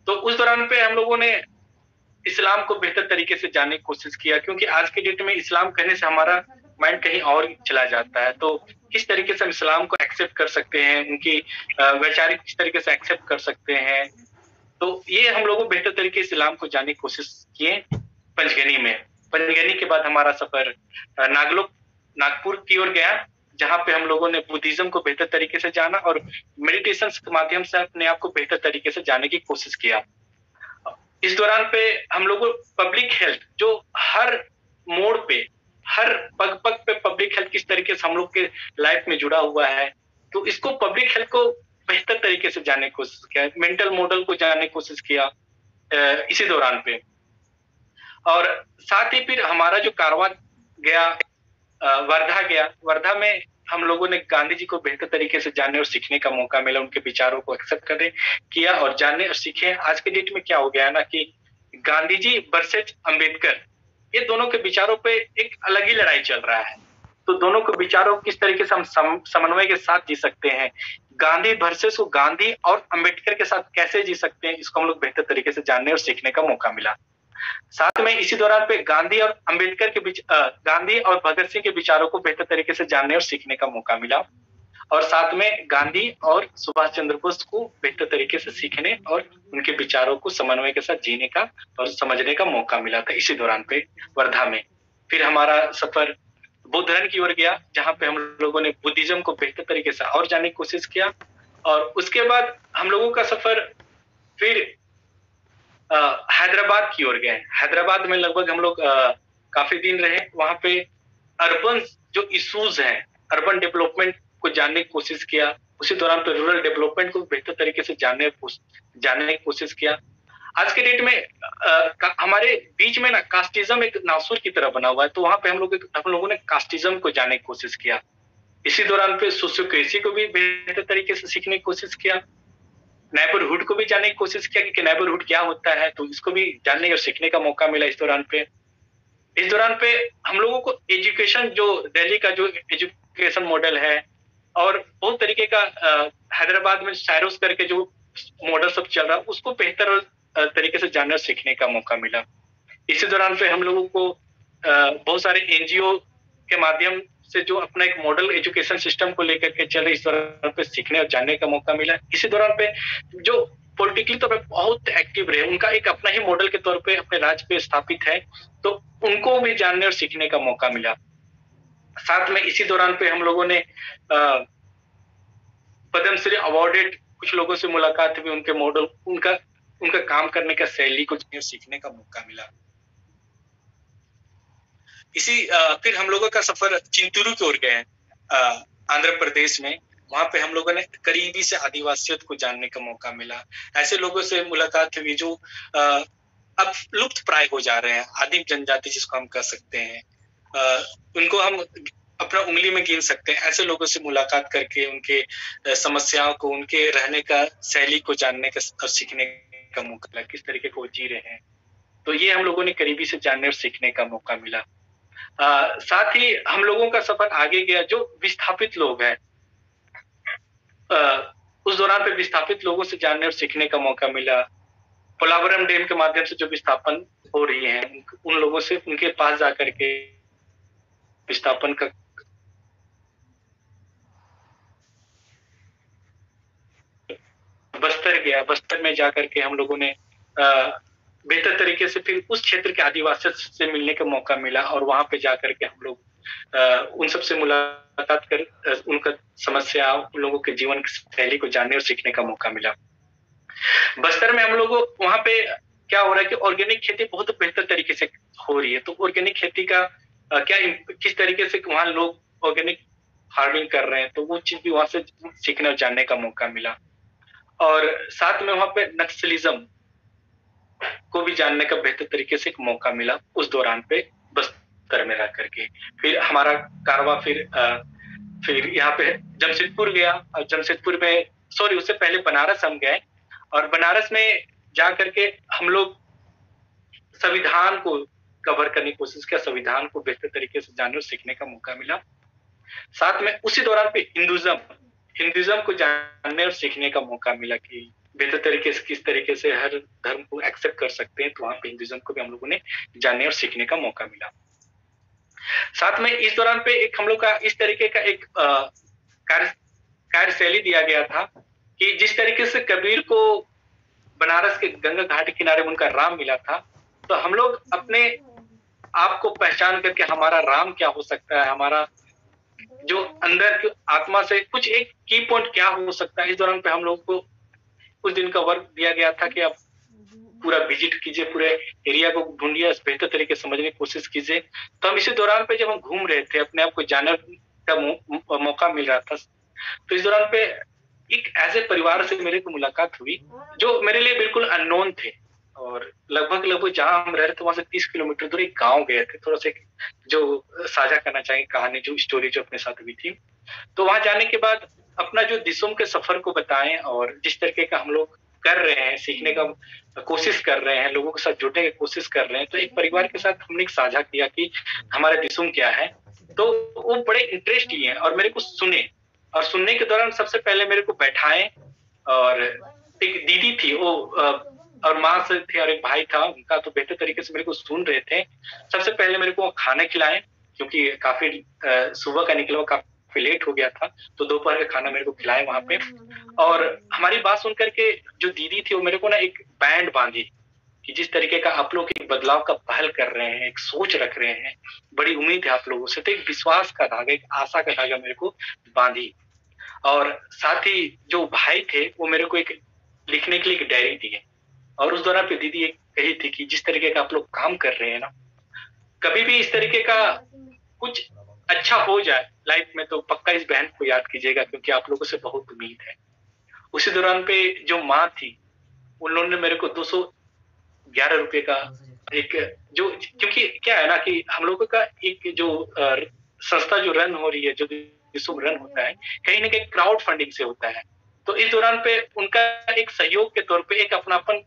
तो उस दौरान पे हम लोगों ने इस्लाम को बेहतर तरीके से जानने की कोशिश किया, क्योंकि आज के डेट में इस्लाम कहने से हमारा माइंड कहीं और चला जाता है। तो किस तरीके से हम इस्लाम को एक्सेप्ट कर सकते हैं, उनकी वैचारिक किस तरीके से एक्सेप्ट कर सकते हैं, तो ये हम लोगों बेहतर तरीके से इस्लाम को जानने की कोशिश किए पंचगनी में। पंचगनी के बाद हमारा सफर नागपुर की ओर गया, जहाँ पे हम लोगों ने बुद्धिज्म को बेहतर तरीके से जाना और मेडिटेशन के माध्यम से अपने आप को बेहतर तरीके से जानने की कोशिश किया। इस दौरान पे हम लोगों पब्लिक हेल्थ, जो हर मोड़ पे, हर पग पग पे पब्लिक हेल्थ किस तरीके से हम लोग के लाइफ में जुड़ा हुआ है, तो इसको पब्लिक हेल्थ को बेहतर तरीके से जानने की कोशिश किया, मेंटल मॉडल को जानने की कोशिश किया इसी दौरान पे। और साथ ही फिर हमारा जो कारवां गया, वर्धा गया, वर्धा में हम लोगों ने गांधी जी को बेहतर तरीके से जानने और सीखने का मौका मिला, उनके विचारों को एक्सेप्ट करने किया और जानने और सीखे। आज के डेट में क्या हो गया है ना कि गांधी जी वर्सेस अंबेडकर, ये दोनों के विचारों पे एक अलग ही लड़ाई चल रहा है। तो दोनों के विचारों किस तरीके से हम समन्वय के साथ जी सकते हैं, गांधी वर्सेस को गांधी और अंबेडकर के साथ कैसे जी सकते हैं, इसको हम लोग बेहतर तरीके से जानने और सीखने का मौका मिला। साथ में इसी दौरान पे गांधी और अंबेडकर के बीच, गांधी और भगत सिंह के विचारों को बेहतर तरीके से जानने और सीखने का मौका मिला, और साथ में गांधी और सुभाष चंद्र बोस को बेहतर तरीके से सीखने और उनके विचारों को समन्वय के साथ जीने का और समझने का मौका मिला था इसी दौरान पे वर्धा में। फिर हमारा सफर बुद्धरन की ओर गया, जहाँ पे हम लोगों ने बुद्धिज्म को बेहतर तरीके से और जानने की कोशिश किया, और उसके बाद हम लोगों का सफर फिर हैदराबाद की ओर गए। हैदराबाद में लगभग हम लोग काफी दिन रहे, वहां पे अर्बन जो इश्यूज हैं, अर्बन डेवलपमेंट को जानने की कोशिश किया, उसी दौरान पे रूरल डेवलपमेंट को बेहतर तरीके से जानने की कोशिश किया। आज के डेट में हमारे बीच में ना कास्टिज्म एक नासुर की तरह बना हुआ है, तो वहां पे हम लोगों ने कास्टिज्म को जानने की कोशिश किया। इसी दौरान पे सोशियोक्रेसी को भी बेहतर तरीके से सीखने की कोशिश किया, नेबरहुड को भी जानने की कोशिश किया कि नेबरहुड क्या होता है, तो इसको भी जानने और सीखने का मौका मिला इस दौरान पे। इस दौरान पे हम लोगों को एजुकेशन, जो दिल्ली का जो एजुकेशन मॉडल है और बहुत तरीके का हैदराबाद में साइरोस करके जो मॉडल सब चल रहा है, उसको बेहतर तरीके से जानने और सीखने का मौका मिला। इसी दौरान पे हम लोगों को बहुत सारे एनजीओ के माध्यम से जो अपना एक मॉडल एजुकेशन सिस्टम को लेकर के चले, इस दौरान पे सीखने और जानने का मौका मिला। इसी दौरान पे जो पॉलिटिकली तौर पे बहुत एक्टिव रहे, उनका एक अपना ही मॉडल के तौर पे अपने राज्य पे स्थापित है, तो उनको भी जानने और सीखने का मौका मिला। साथ में इसी दौरान पे हम लोगों ने पद्मश्री अवार्डेड कुछ लोगों से मुलाकात हुई, उनके मॉडल, उनका काम करने का शैली को सीखने का मौका मिला। फिर हम लोगों का सफर चिंतूरू की ओर गए, आंध्र प्रदेश में। वहां पे हम लोगों ने करीबी से आदिवासियों को जानने का मौका मिला। ऐसे लोगों से मुलाकात हुई जो अब लुप्त प्राय हो जा रहे हैं, आदिम जनजाति जिसको हम कह सकते हैं। उनको हम अपना उंगली में गिन सकते हैं। ऐसे लोगों से मुलाकात करके उनके समस्याओं को, उनके रहने का शैली को जानने का और सीखने का मौका मिला, किस तरीके को जी रहे हैं। तो ये हम लोगों ने करीबी से जानने और सीखने का मौका मिला। साथ ही हम लोगों का सफर आगे गया, जो विस्थापित लोग हैं, उस दौरान पे विस्थापित लोगों से जानने और सीखने का मौका मिला। पोलावरम डैम के माध्यम से जो विस्थापन हो रही है, उन लोगों से, उनके पास जाकर के विस्थापन का बस्तर गया। बस्तर में जाकर के हम लोगों ने बेहतर तरीके से फिर उस क्षेत्र के आदिवासियों से मिलने का मौका मिला, और वहां पे जाकर के हम लोग उन सबसे मुलाकात कर उनका समस्या, उन लोगों के जीवन शैली को जानने और सीखने का मौका मिला। बस्तर में हम लोगों वहां पे क्या हो रहा है कि ऑर्गेनिक खेती बहुत बेहतर तरीके से हो रही है। तो ऑर्गेनिक खेती का किस तरीके से वहां लोग ऑर्गेनिक फार्मिंग कर रहे हैं, तो वो चीज भी वहां से सीखने और जानने का मौका मिला। और साथ में वहां पे नक्सलिज्म को भी जानने का बेहतर तरीके से एक मौका मिला उस दौरान पे बस्तर में रह करके। फिर हमारा कारवां फिर यहाँ पे जमशेदपुर गया, और जमशेदपुर में उससे पहले बनारस हम गए, और बनारस में जा करके हम लोग संविधान को कवर करने की कोशिश किया, संविधान को बेहतर तरीके से जानने और सीखने का मौका मिला। साथ में उसी दौरान पे हिंदुइज्म को जानने और सीखने का मौका मिला कि बेहतर तरीके से किस तरीके से हर धर्म को एक्सेप्ट कर सकते हैं। तो वहां पे हिंदुइज्म को भी हम लोगों ने जानने और सीखने का मौका मिला। साथ में इस दौरान पे एक हम लोग का इस तरीके का एक कार्यशैली दिया गया था कि जिस तरीके से कबीर को बनारस के गंगा घाट के किनारे उनका राम मिला था, तो हम लोग अपने आप को पहचान करके हमारा राम क्या हो सकता है, हमारा जो अंदर की आत्मा से कुछ एक की पॉइंट क्या हो सकता है। इस दौरान पे हम लोग को कुछ दिन का वर्क दिया गया था कि आप पूरा विजिट कीजिए, पूरे एरिया को ढूंढिए, बेहतर तरीके से समझने की कोशिश कीजिए। तो हम इसी दौरान पे जब हम घूम रहे थे, अपने आप को जानने का मौका मिल रहा था, तो इस दौरान पे एक ऐसे परिवार से मेरे को मुलाकात हुई जो मेरे लिए बिल्कुल अननोन थे, और लगभग जहाँ हम रह रहे थे वहां से 30 किलोमीटर दूर एक गाँव गए थे। थोड़ा सा जो साझा करना चाहिए कहानी, जो स्टोरी जो अपने साथ हुई थी। तो वहां जाने के बाद अपना जो दिसुम के सफर को बताएं, और जिस तरीके का हम लोग कर रहे हैं, सीखने का कोशिश कर रहे हैं, लोगों के साथ जुड़ने की कोशिश कर रहे हैं। तो एक परिवार के साथ हमने साझा किया कि हमारा दिसुम क्या है। तो वो बड़े इंटरेस्ट लिए और मेरे को सुने, और सुनने के दौरान सबसे पहले मेरे को बैठाएं, और एक दीदी थी वो और माँ से थे, और एक भाई था उनका, तो बेहतर तरीके से मेरे को सुन रहे थे। सबसे पहले मेरे को खाना खिलाएं, क्योंकि काफी सुबह का निकला, काफी लेट हो गया था, तो दोपहर का खाना मेरे को खिलाए वहां पे। और हमारी बात सुन करके जो दीदी थी वो मेरे को ना एक बैंड बांधी कि जिस तरीके का आप लोग एक बदलाव का पहल कर रहे हैं, एक सोच रख रहे हैं, बड़ी उम्मीद है आप लोगों से, तो एक विश्वास का धागा, एक आशा का धागा मेरे को बांधी। और साथ ही जो भाई थे वो मेरे को एक लिखने के लिए एक डायरी दी है, और उस दौरान पे दीदी एक कही थी कि जिस तरीके का आप लोग काम कर रहे हैं ना, कभी भी इस तरीके का कुछ अच्छा हो जाए लाइफ में तो पक्का इस बहन को याद कीजिएगा, क्योंकि आप लोगों से बहुत उम्मीद है। उसी दौरान पे जो माँ थी उन्होंने मेरे को 211 रुपए का एक, जो क्योंकि क्या है ना कि हम लोगों का एक जो संस्था जो रन हो रही है, जो दिसुम रन होता है, कहीं ना कहीं क्राउड फंडिंग से होता है। तो इस दौरान पे उनका एक सहयोग के तौर पे, एक अपनापन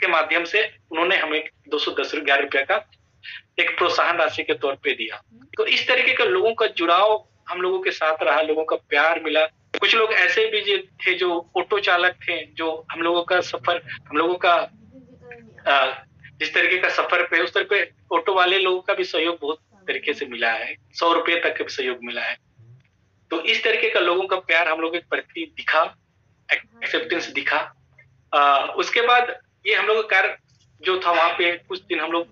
के माध्यम से उन्होंने हमें 211 रुपया का एक प्रोत्साहन राशि के तौर पे दिया। तो इस तरीके का लोगों का जुड़ाव हम लोगों के साथ रहा, लोगों का प्यार मिला। कुछ लोग ऐसे भी थे जो ऑटो चालक थे, जो हम लोगों का सफर, हम लोगों का जिस तरीके का सफर पे उस तरह पे ऑटो वाले लोगों का भी सहयोग बहुत तरीके से मिला है, 100 रुपये तक का भी सहयोग मिला है। तो इस तरीके का लोगों का प्यार हम लोगों के प्रति दिखा, एक्सेप्टेंस दिखा। उसके बाद ये हम लोग का कार्य जो था, वहां पे कुछ दिन हम लोग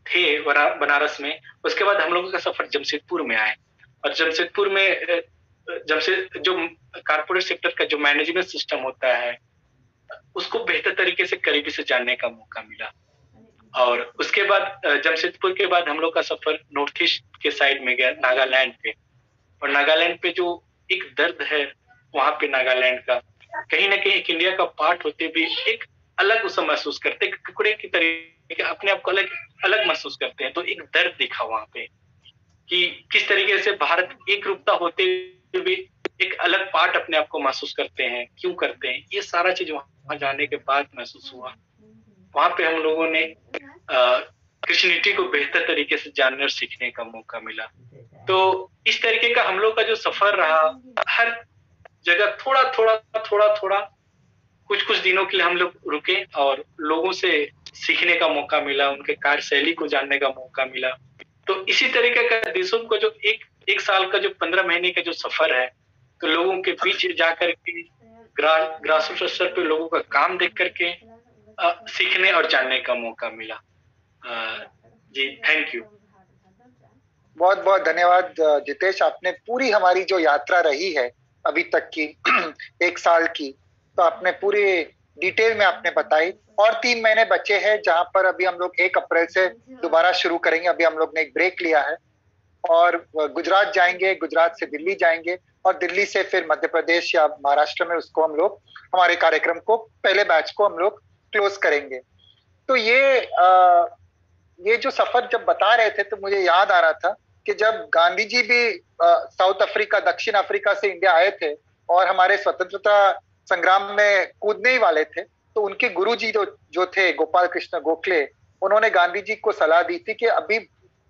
थे बनारस में। उसके बाद हम लोगों का सफर जमशेदपुर में आए, और जमशेदपुर में जो कारपोरेट सेक्टर का जो मैनेजमेंट सिस्टम होता है उसको बेहतर तरीके से करीबी से जानने का मौका मिला। और उसके बाद जमशेदपुर के बाद हम लोग का सफर नॉर्थ ईस्ट के साइड में गया, नागालैंड पे। और नागालैंड पे जो एक दर्द है वहां पे, नागालैंड का कहीं ना कहीं एक इंडिया का पार्ट होते भी एक अलग उसे महसूस करते, टुकड़े की तरीके अपने आप को अलग अलग महसूस करते हैं। तो एक दर्द दिखा वहां पे कि किस तरीके से भारत एक रूपता होते हुए भी एक अलग पार्ट अपने आप को महसूस करते हैं, क्यों करते हैं, ये सारा चीज वहां जाने के बाद महसूस हुआ। वहां पे हम लोगों ने क्रिश्चियनिटी को बेहतर तरीके से जानने और सीखने का मौका मिला। तो इस तरीके का हम लोग का जो सफर रहा, हर जगह थोड़ा थोड़ा कुछ कुछ दिनों के लिए हम लोग रुके और लोगों से सीखने का मौका मिला, उनके कार्यशैली को जानने का मौका मिला। तो इसी तरीके का देशों का जो एक साल का जो 15 महीने का जो सफर है, तो लोगों के बीच जाकर के ग्रासरूट स्तर पे लोगों का काम देख करके सीखने और जानने का मौका मिला। जी, थैंक यू। बहुत बहुत धन्यवाद जितेश। आपने पूरी हमारी जो यात्रा रही है अभी तक की 1 साल की, तो आपने पूरी डिटेल में आपने बताई। और 3 महीने बचे हैं जहां पर अभी हम लोग 1 अप्रैल से दोबारा शुरू करेंगे। अभी हम लोग ने एक ब्रेक लिया है और गुजरात जाएंगे, गुजरात से दिल्ली जाएंगे और दिल्ली से फिर मध्य प्रदेश या महाराष्ट्र में उसको हम लोग हमारे कार्यक्रम को, पहले बैच को हम लोग क्लोज करेंगे। तो ये जो सफर जब बता रहे थे तो मुझे याद आ रहा था कि जब गांधी जी भी साउथ अफ्रीका, दक्षिण अफ्रीका से इंडिया आए थे और हमारे स्वतंत्रता संग्राम में कूदने ही वाले थे, तो उनके गुरुजी जो थे गोपाल कृष्ण गोखले, उन्होंने गांधी जी को सलाह दी थी कि अभी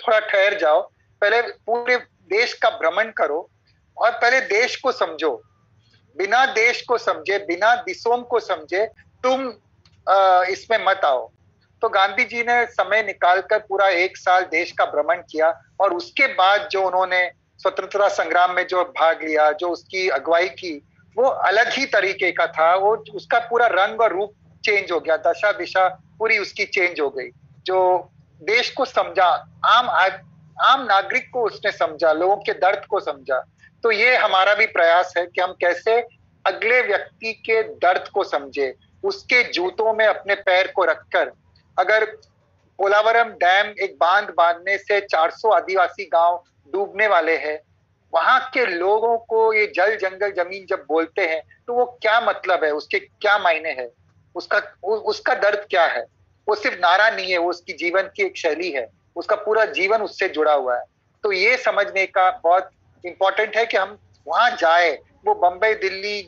थोड़ा ठहर जाओ, पहले पूरे देश का भ्रमण करो और पहले देश को समझो। बिना देश को समझे, बिना दिशों को समझे तुम इसमें मत आओ। तो गांधी जी ने समय निकालकर पूरा 1 साल देश का भ्रमण किया और उसके बाद जो उन्होंने स्वतंत्रता संग्राम में जो भाग लिया, जो उसकी अगुवाई की, वो अलग ही तरीके का था। वो उसका पूरा रंग और रूप चेंज हो गया, दशा दिशा पूरी उसकी चेंज हो गई। जो देश को समझा, आम नागरिक को उसने समझा, लोगों के दर्द को समझा। तो ये हमारा भी प्रयास है कि हम कैसे अगले व्यक्ति के दर्द को समझे, उसके जूतों में अपने पैर को रखकर। अगर पोलावरम डैम एक बांध बांधने से 400 आदिवासी गांव डूबने वाले हैं, वहां के लोगों को ये जल जंगल जमीन जब बोलते हैं तो वो क्या मतलब है, उसके क्या मायने हैं, उसका दर्द क्या है। वो सिर्फ नारा नहीं है, वो उसकी जीवन की एक शैली है, उसका पूरा जीवन उससे जुड़ा हुआ है। तो ये समझने का बहुत इंपॉर्टेंट है कि हम वहां जाए। वो बम्बई, दिल्ली,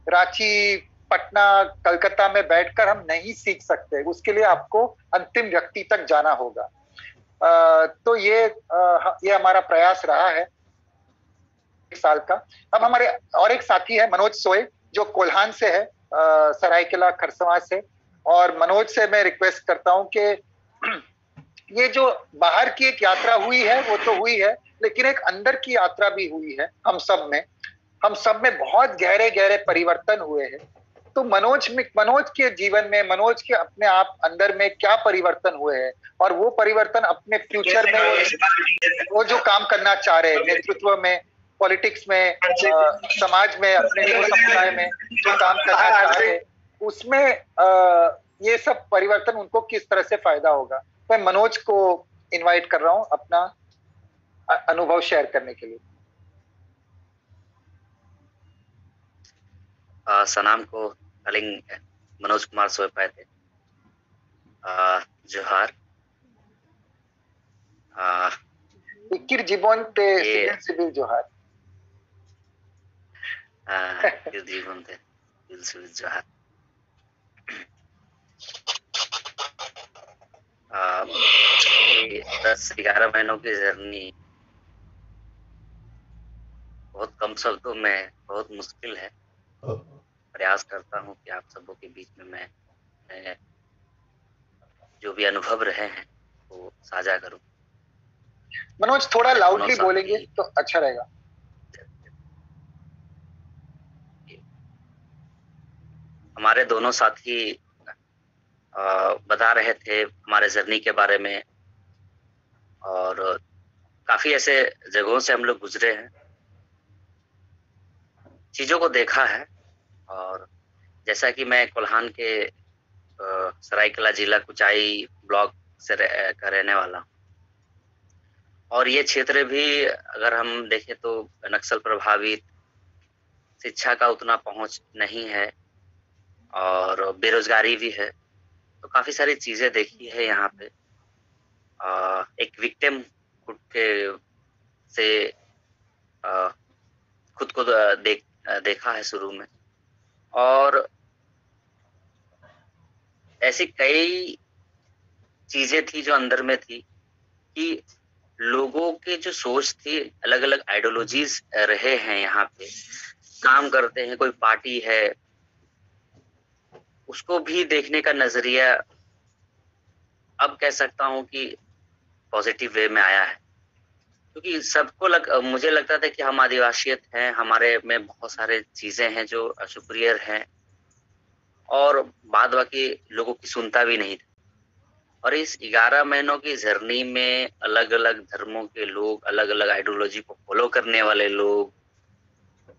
रांची, पटना, कलकत्ता में बैठकर हम नहीं सीख सकते, उसके लिए आपको अंतिम व्यक्ति तक जाना होगा। तो ये हमारा प्रयास रहा है 1 साल का। अब हमारे और एक साथी है मनोज सोय, जो कोल्हान से है, सरायकेला खरसवां से। और मनोज से मैं रिक्वेस्ट करता हूं कि ये जो बाहर की एक यात्रा हुई है वो तो हुई है, लेकिन एक अंदर की यात्रा भी हुई है हम सब में बहुत गहरे गहरे परिवर्तन हुए हैं। तो मनोज के जीवन में, मनोज के अपने आप अंदर में क्या परिवर्तन हुए हैं, और वो परिवर्तन अपने फ्यूचर में वो जो काम करना चाह रहे हैं, नेतृत्व में, पॉलिटिक्स में, समाज में, अपने समुदाय में जो काम करना चाह रहे हैं, उसमें ये सब परिवर्तन उनको किस तरह से फायदा होगा। मैं मनोज को इनवाइट कर रहा हूं अपना अनुभव शेयर करने के लिए। सनाम को कलिंग मनोज कुमार सोयपाय थे। जोहार। इक्किर जीवन ते सिविल जोहार। जीवन ते सिविल जोहार। 10-11 महीनों की जर्नी बहुत कम शब्दों में बहुत मुश्किल है। प्रयास करता हूं कि आप सबों के बीच में मैं जो भी अनुभव रहे हैं वो साझा करूं। मनोज थोड़ा लाउडली दोनों बोलेंगे साथी तो अच्छा रहेगा। हमारे दोनों साथी बता रहे थे हमारे जर्नी के बारे में, और काफी ऐसे जगहों से हम लोग गुजरे हैं, चीजों को देखा है। और जैसा कि मैं कोल्हान के सरायकला जिला कुचाई ब्लॉक से का रहने वाला हूँ, और ये क्षेत्र भी अगर हम देखें तो नक्सल प्रभावित, शिक्षा का उतना पहुंच नहीं है और बेरोजगारी भी है। तो काफी सारी चीजें देखी है यहाँ पे। एक विक्टिम खुद के से खुद को देखा है शुरू में, और ऐसी कई चीजें थी जो अंदर में थी कि लोगों के जो सोच थी, अलग अलग आइडियोलॉजीज रहे हैं यहाँ पे, काम करते हैं, कोई पार्टी है, उसको भी देखने का नजरिया अब कह सकता हूँ कि पॉजिटिव वे में आया है। क्योंकि सबको मुझे लगता था कि हम आदिवासियत हैं, हमारे में बहुत सारे चीजें हैं जो सुपीरियर हैं, और बाद बाकी लोगों की सुनता भी नहीं था। और इस 11 महीनों की जर्नी में अलग अलग धर्मों के लोग, अलग अलग आइडियोलॉजी को फॉलो करने वाले लोग,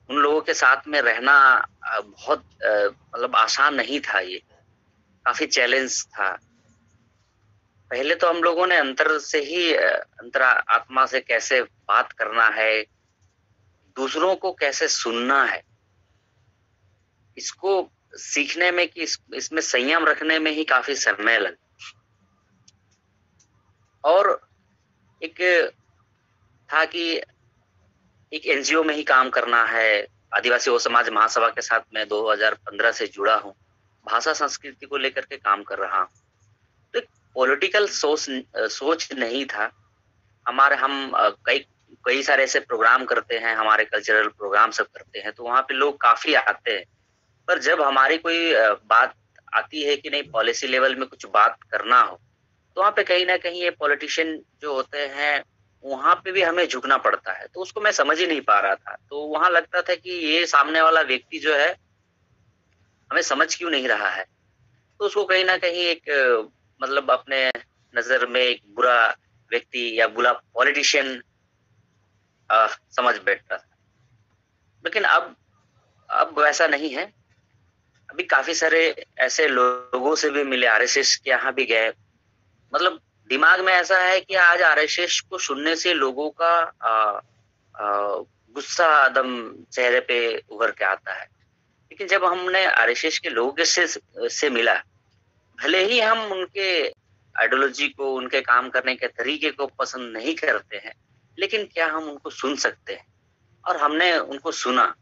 उन लोगों के साथ में रहना बहुत मतलब आसान नहीं था। ये काफी चैलेंज था। पहले तो हम लोगों ने अंतर से ही अंतर आत्मा से कैसे बात करना है, दूसरों को कैसे सुनना है, इसको सीखने में कि इसमें संयम रखने में ही काफी समय लगा। और एक था कि एक एनजीओ में ही काम करना है। आदिवासी ओ समाज महासभा के साथ मैं 2015 से जुड़ा हूँ, भाषा संस्कृति को लेकर के काम कर रहा हूँ। तो एक पॉलिटिकल सोच नहीं था हमारे। हम कई सारे ऐसे प्रोग्राम करते हैं, हमारे कल्चरल प्रोग्राम सब करते हैं, तो वहाँ पे लोग काफी आते हैं। पर जब हमारी कोई बात आती है कि नहीं पॉलिसी लेवल में कुछ बात करना हो, तो वहाँ पे कहीं ना कहीं ये पॉलिटिशियन जो होते हैं वहां पे भी हमें झुकना पड़ता है। तो उसको मैं समझ ही नहीं पा रहा था। तो वहां लगता था कि ये सामने वाला व्यक्ति जो है हमें समझ क्यों नहीं रहा है। तो उसको कहीं ना कहीं एक मतलब अपने नजर में एक बुरा व्यक्ति या बुरा पॉलिटिशियन समझ बैठता था। लेकिन अब वैसा नहीं है। अभी काफी सारे ऐसे लोगों से भी मिले, आरएसएस के यहाँ भी गए। मतलब दिमाग में ऐसा है कि आज आरएसएस को सुनने से लोगों का गुस्सा एकदम चेहरे पे उभर के आता है। लेकिन जब हमने आरएसएस के लोगों से मिला, भले ही हम उनके आइडियोलॉजी को, उनके काम करने के तरीके को पसंद नहीं करते हैं, लेकिन क्या हम उनको सुन सकते हैं? और हमने उनको सुना,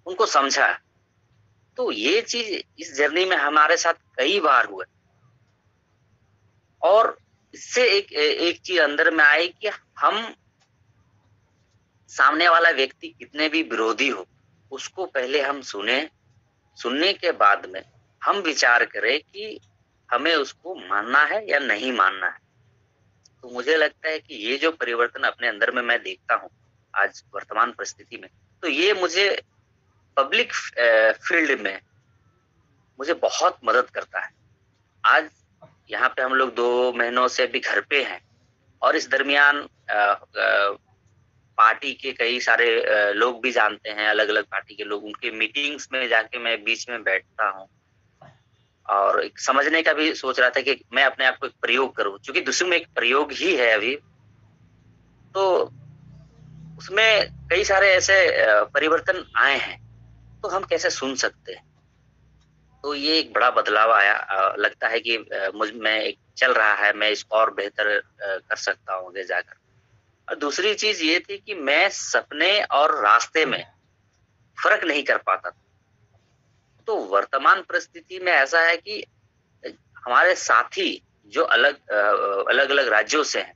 उनको समझा। तो ये चीज इस जर्नी में हमारे साथ कई बार हुआ। और इससे एक चीज अंदर में आई कि हम सामने वाला व्यक्ति कितने भी विरोधी हो, उसको पहले हम सुनने के बाद में हम विचार करें कि हमें उसको मानना है या नहीं मानना है। तो मुझे लगता है कि ये जो परिवर्तन अपने अंदर में मैं देखता हूँ आज वर्तमान परिस्थिति में, तो ये मुझे पब्लिक फील्ड में मुझे बहुत मदद करता है। आज यहाँ पे हम लोग 2 महीनों से भी घर पे हैं, और इस दरमियान पार्टी के कई सारे लोग भी जानते हैं, अलग अलग पार्टी के लोग, उनके मीटिंग्स में जाके मैं बीच में बैठता हूँ और एक समझने का भी सोच रहा था कि मैं अपने आप को एक प्रयोग करूं, क्योंकि दुश्मन में एक प्रयोग ही है अभी। तो उसमें कई सारे ऐसे परिवर्तन आए हैं, तो हम कैसे सुन सकते हैं। तो ये एक बड़ा बदलाव आया। लगता है कि मुझ में एक चल रहा है, मैं इसको और बेहतर कर सकता हूँ आगे जाकर। और दूसरी चीज ये थी कि मैं सपने और रास्ते में फर्क नहीं कर पाता था। तो वर्तमान परिस्थिति में ऐसा है कि हमारे साथी जो अलग अलग राज्यों से हैं,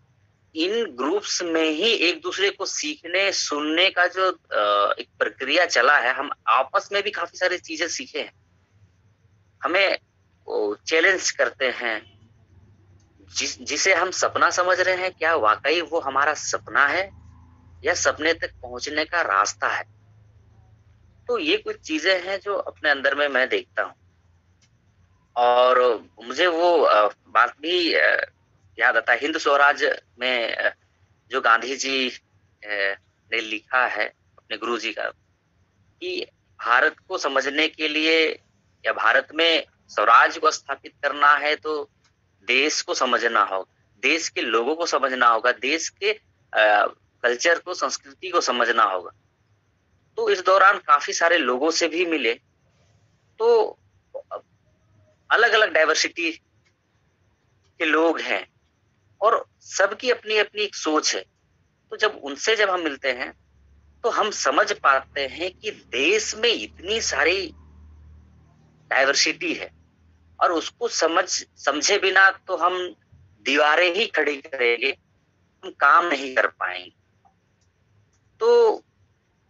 इन ग्रुप्स में ही एक दूसरे को सीखने सुनने का जो एक प्रक्रिया चला है, हम आपस में भी काफी सारी चीजें सीखे हैं। हमें चैलेंज करते हैं, जिसे हम सपना समझ रहे हैं, क्या वाकई वो हमारा सपना है या सपने तक पहुंचने का रास्ता है? तो ये कुछ चीजें हैं जो अपने अंदर में मैं देखता हूँ। और मुझे वो बात भी याद आता है, हिंद स्वराज में जो गांधी जी ने लिखा है अपने गुरु जी का, कि भारत को समझने के लिए या भारत में स्वराज को स्थापित करना है तो देश को समझना होगा, देश के लोगों को समझना होगा, देश के कल्चर को, संस्कृति को समझना होगा। तो इस दौरान काफी सारे लोगों से भी मिले, तो अलग अलग डाइवर्सिटी के लोग हैं और सबकी अपनी अपनी एक सोच है। तो जब हम मिलते हैं तो हम समझ पाते हैं कि देश में इतनी सारी डाइवर्सिटी है और उसको समझे बिना तो हम दीवारें ही खड़ी करेंगे, हम काम नहीं कर पाएंगे। तो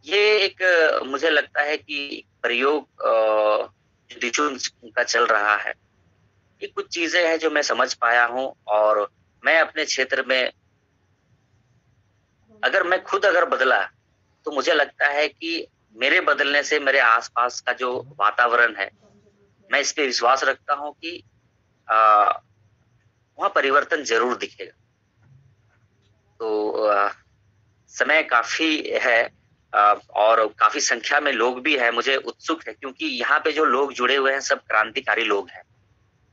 ये एक मुझे लगता है कि प्रयोग का चल रहा है। ये कुछ चीजें हैं जो मैं समझ पाया हूँ और मैं अपने क्षेत्र में अगर बदला तो मुझे लगता है कि मेरे बदलने से मेरे आसपास का जो वातावरण है, मैं इस पे विश्वास रखता हूँ कि वहाँ परिवर्तन जरूर दिखेगा। तो समय काफी है और काफी संख्या में लोग भी हैं। मुझे उत्सुक है क्योंकि यहाँ पे जो लोग जुड़े हुए हैं सब क्रांतिकारी लोग हैं।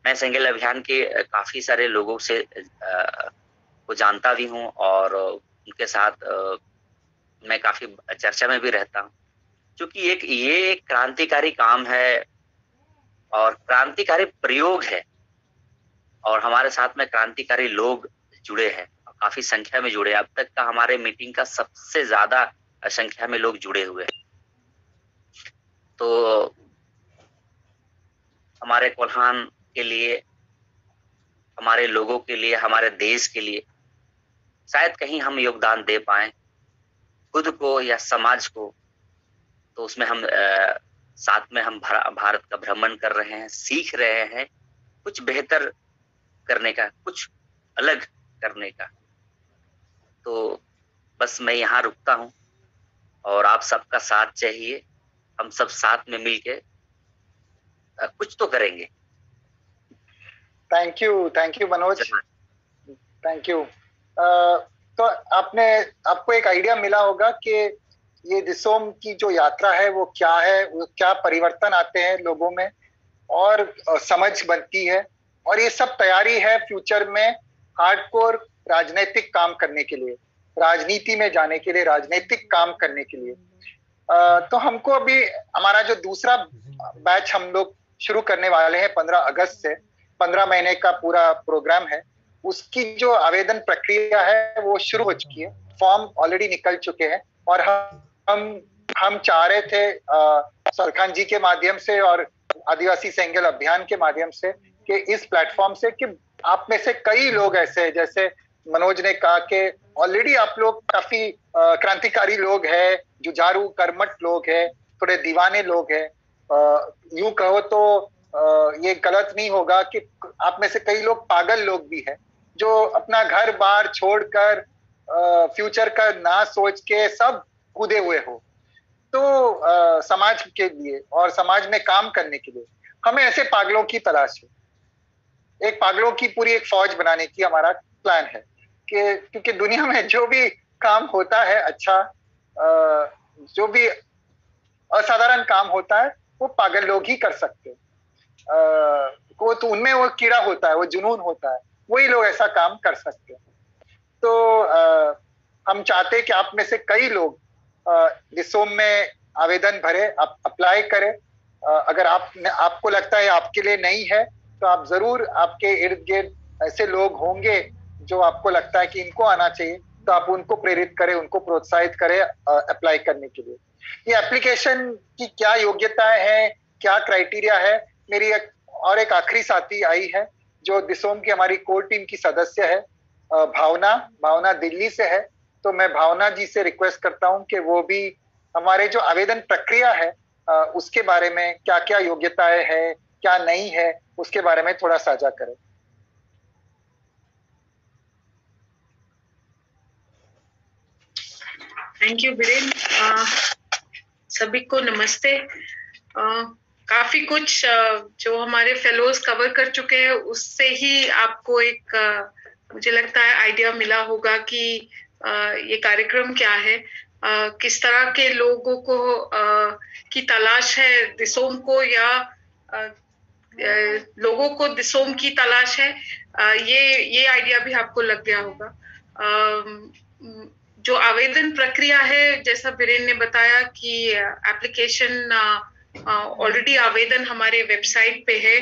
मैं सेंगेल अभियान के काफी सारे लोगों से को जानता भी हूँ और उनके साथ मैं काफी चर्चा में भी रहता हूँ, क्योंकि ये एक क्रांतिकारी काम है और क्रांतिकारी प्रयोग है और हमारे साथ में क्रांतिकारी लोग जुड़े हैं, काफी संख्या में जुड़े। अब तक का हमारे मीटिंग का सबसे ज्यादा संख्या में लोग जुड़े हुए हैं। तो हमारे कोल्हान के लिए, हमारे लोगों के लिए, हमारे देश के लिए शायद कहीं हम योगदान दे पाए खुद को या समाज को। तो उसमें हम साथ में हम भारत का भ्रमण कर रहे हैं, सीख रहे हैं कुछ बेहतर करने का, कुछ अलग करने का। तो बस मैं यहाँ रुकता हूँ और आप सबका साथ चाहिए। हम सब साथ में मिलके कुछ तो करेंगे। Thank you Manoj, thank you. तो आपको एक आइडिया मिला होगा कि ये दिसोम की जो यात्रा है वो क्या है, वो क्या परिवर्तन आते हैं लोगों में और समझ बनती है, और ये सब तैयारी है फ्यूचर में हार्डकोर राजनीतिक काम करने के लिए, राजनीति में जाने के लिए, राजनीतिक काम करने के लिए। तो हमको अभी हमारा जो दूसरा बैच हम लोग शुरू करने वाले हैं 15 अगस्त से, 15 महीने का पूरा प्रोग्राम है। उसकी जो आवेदन प्रक्रिया है वो शुरू हो चुकी है, फॉर्म ऑलरेडी निकल चुके हैं और हम चाह रहे थे सरखान जी के माध्यम से और आदिवासी सेंगेल अभियान के माध्यम से कि इस प्लेटफॉर्म से कि आप में से कई लोग ऐसे, जैसे मनोज ने कहा कि ऑलरेडी आप लोग काफी क्रांतिकारी लोग हैं, जुझारू कर्मठ लोग हैं, थोड़े दीवाने लोग हैं। यूं कहो तो ये गलत नहीं होगा कि आप में से कई लोग पागल लोग भी हैं जो अपना घर बार छोड़कर फ्यूचर का ना सोच के सब कूदे हुए हो। तो समाज के लिए और समाज में काम करने के लिए हमें ऐसे पागलों की तलाश है। एक पागलों की पूरी एक फौज बनाने की हमारा प्लान है कि क्योंकि दुनिया में जो भी काम होता है अच्छा, जो भी असाधारण काम होता है वो पागल लोग ही कर सकते हैं। वो तो उनमें वो कीड़ा होता है, वो जुनून होता है, वही लोग ऐसा काम कर सकते हैं। तो हम चाहते हैं कि आप में से कई लोग दिसोम में आवेदन भरे, आप अप्लाई करें। अगर आपको लगता है आपके लिए नहीं है तो आप जरूर, आपके इर्द गिर्द ऐसे लोग होंगे जो आपको लगता है कि इनको आना चाहिए, तो आप उनको प्रेरित करें, उनको प्रोत्साहित करें अप्लाई करने के लिए। ये एप्लीकेशन की क्या योग्यताएं हैं, क्या क्राइटेरिया है, मेरी एक आखिरी साथी आई है जो दिसोम की हमारी कोर टीम की सदस्य है, भावना दिल्ली से है। तो मैं भावना जी से रिक्वेस्ट करता हूं कि वो भी हमारे जो आवेदन प्रक्रिया है उसके बारे में, क्या क्या योग्यताएं है, क्या नहीं है, उसके बारे में थोड़ा साझा करें। Thank you Biren. सभी को नमस्ते। काफी कुछ जो हमारे फेलोज कवर कर चुके हैं उससे ही आपको एक मुझे लगता है आइडिया मिला होगा कि ये कार्यक्रम क्या है, किस तरह के लोगों को की तलाश है दिसोम को, या लोगों को दिसोम की तलाश है, ये आइडिया भी आपको लग गया होगा। जो आवेदन प्रक्रिया है, जैसा बीरेन ने बताया कि एप्लीकेशन ऑलरेडी आवेदन हमारे वेबसाइट पे है।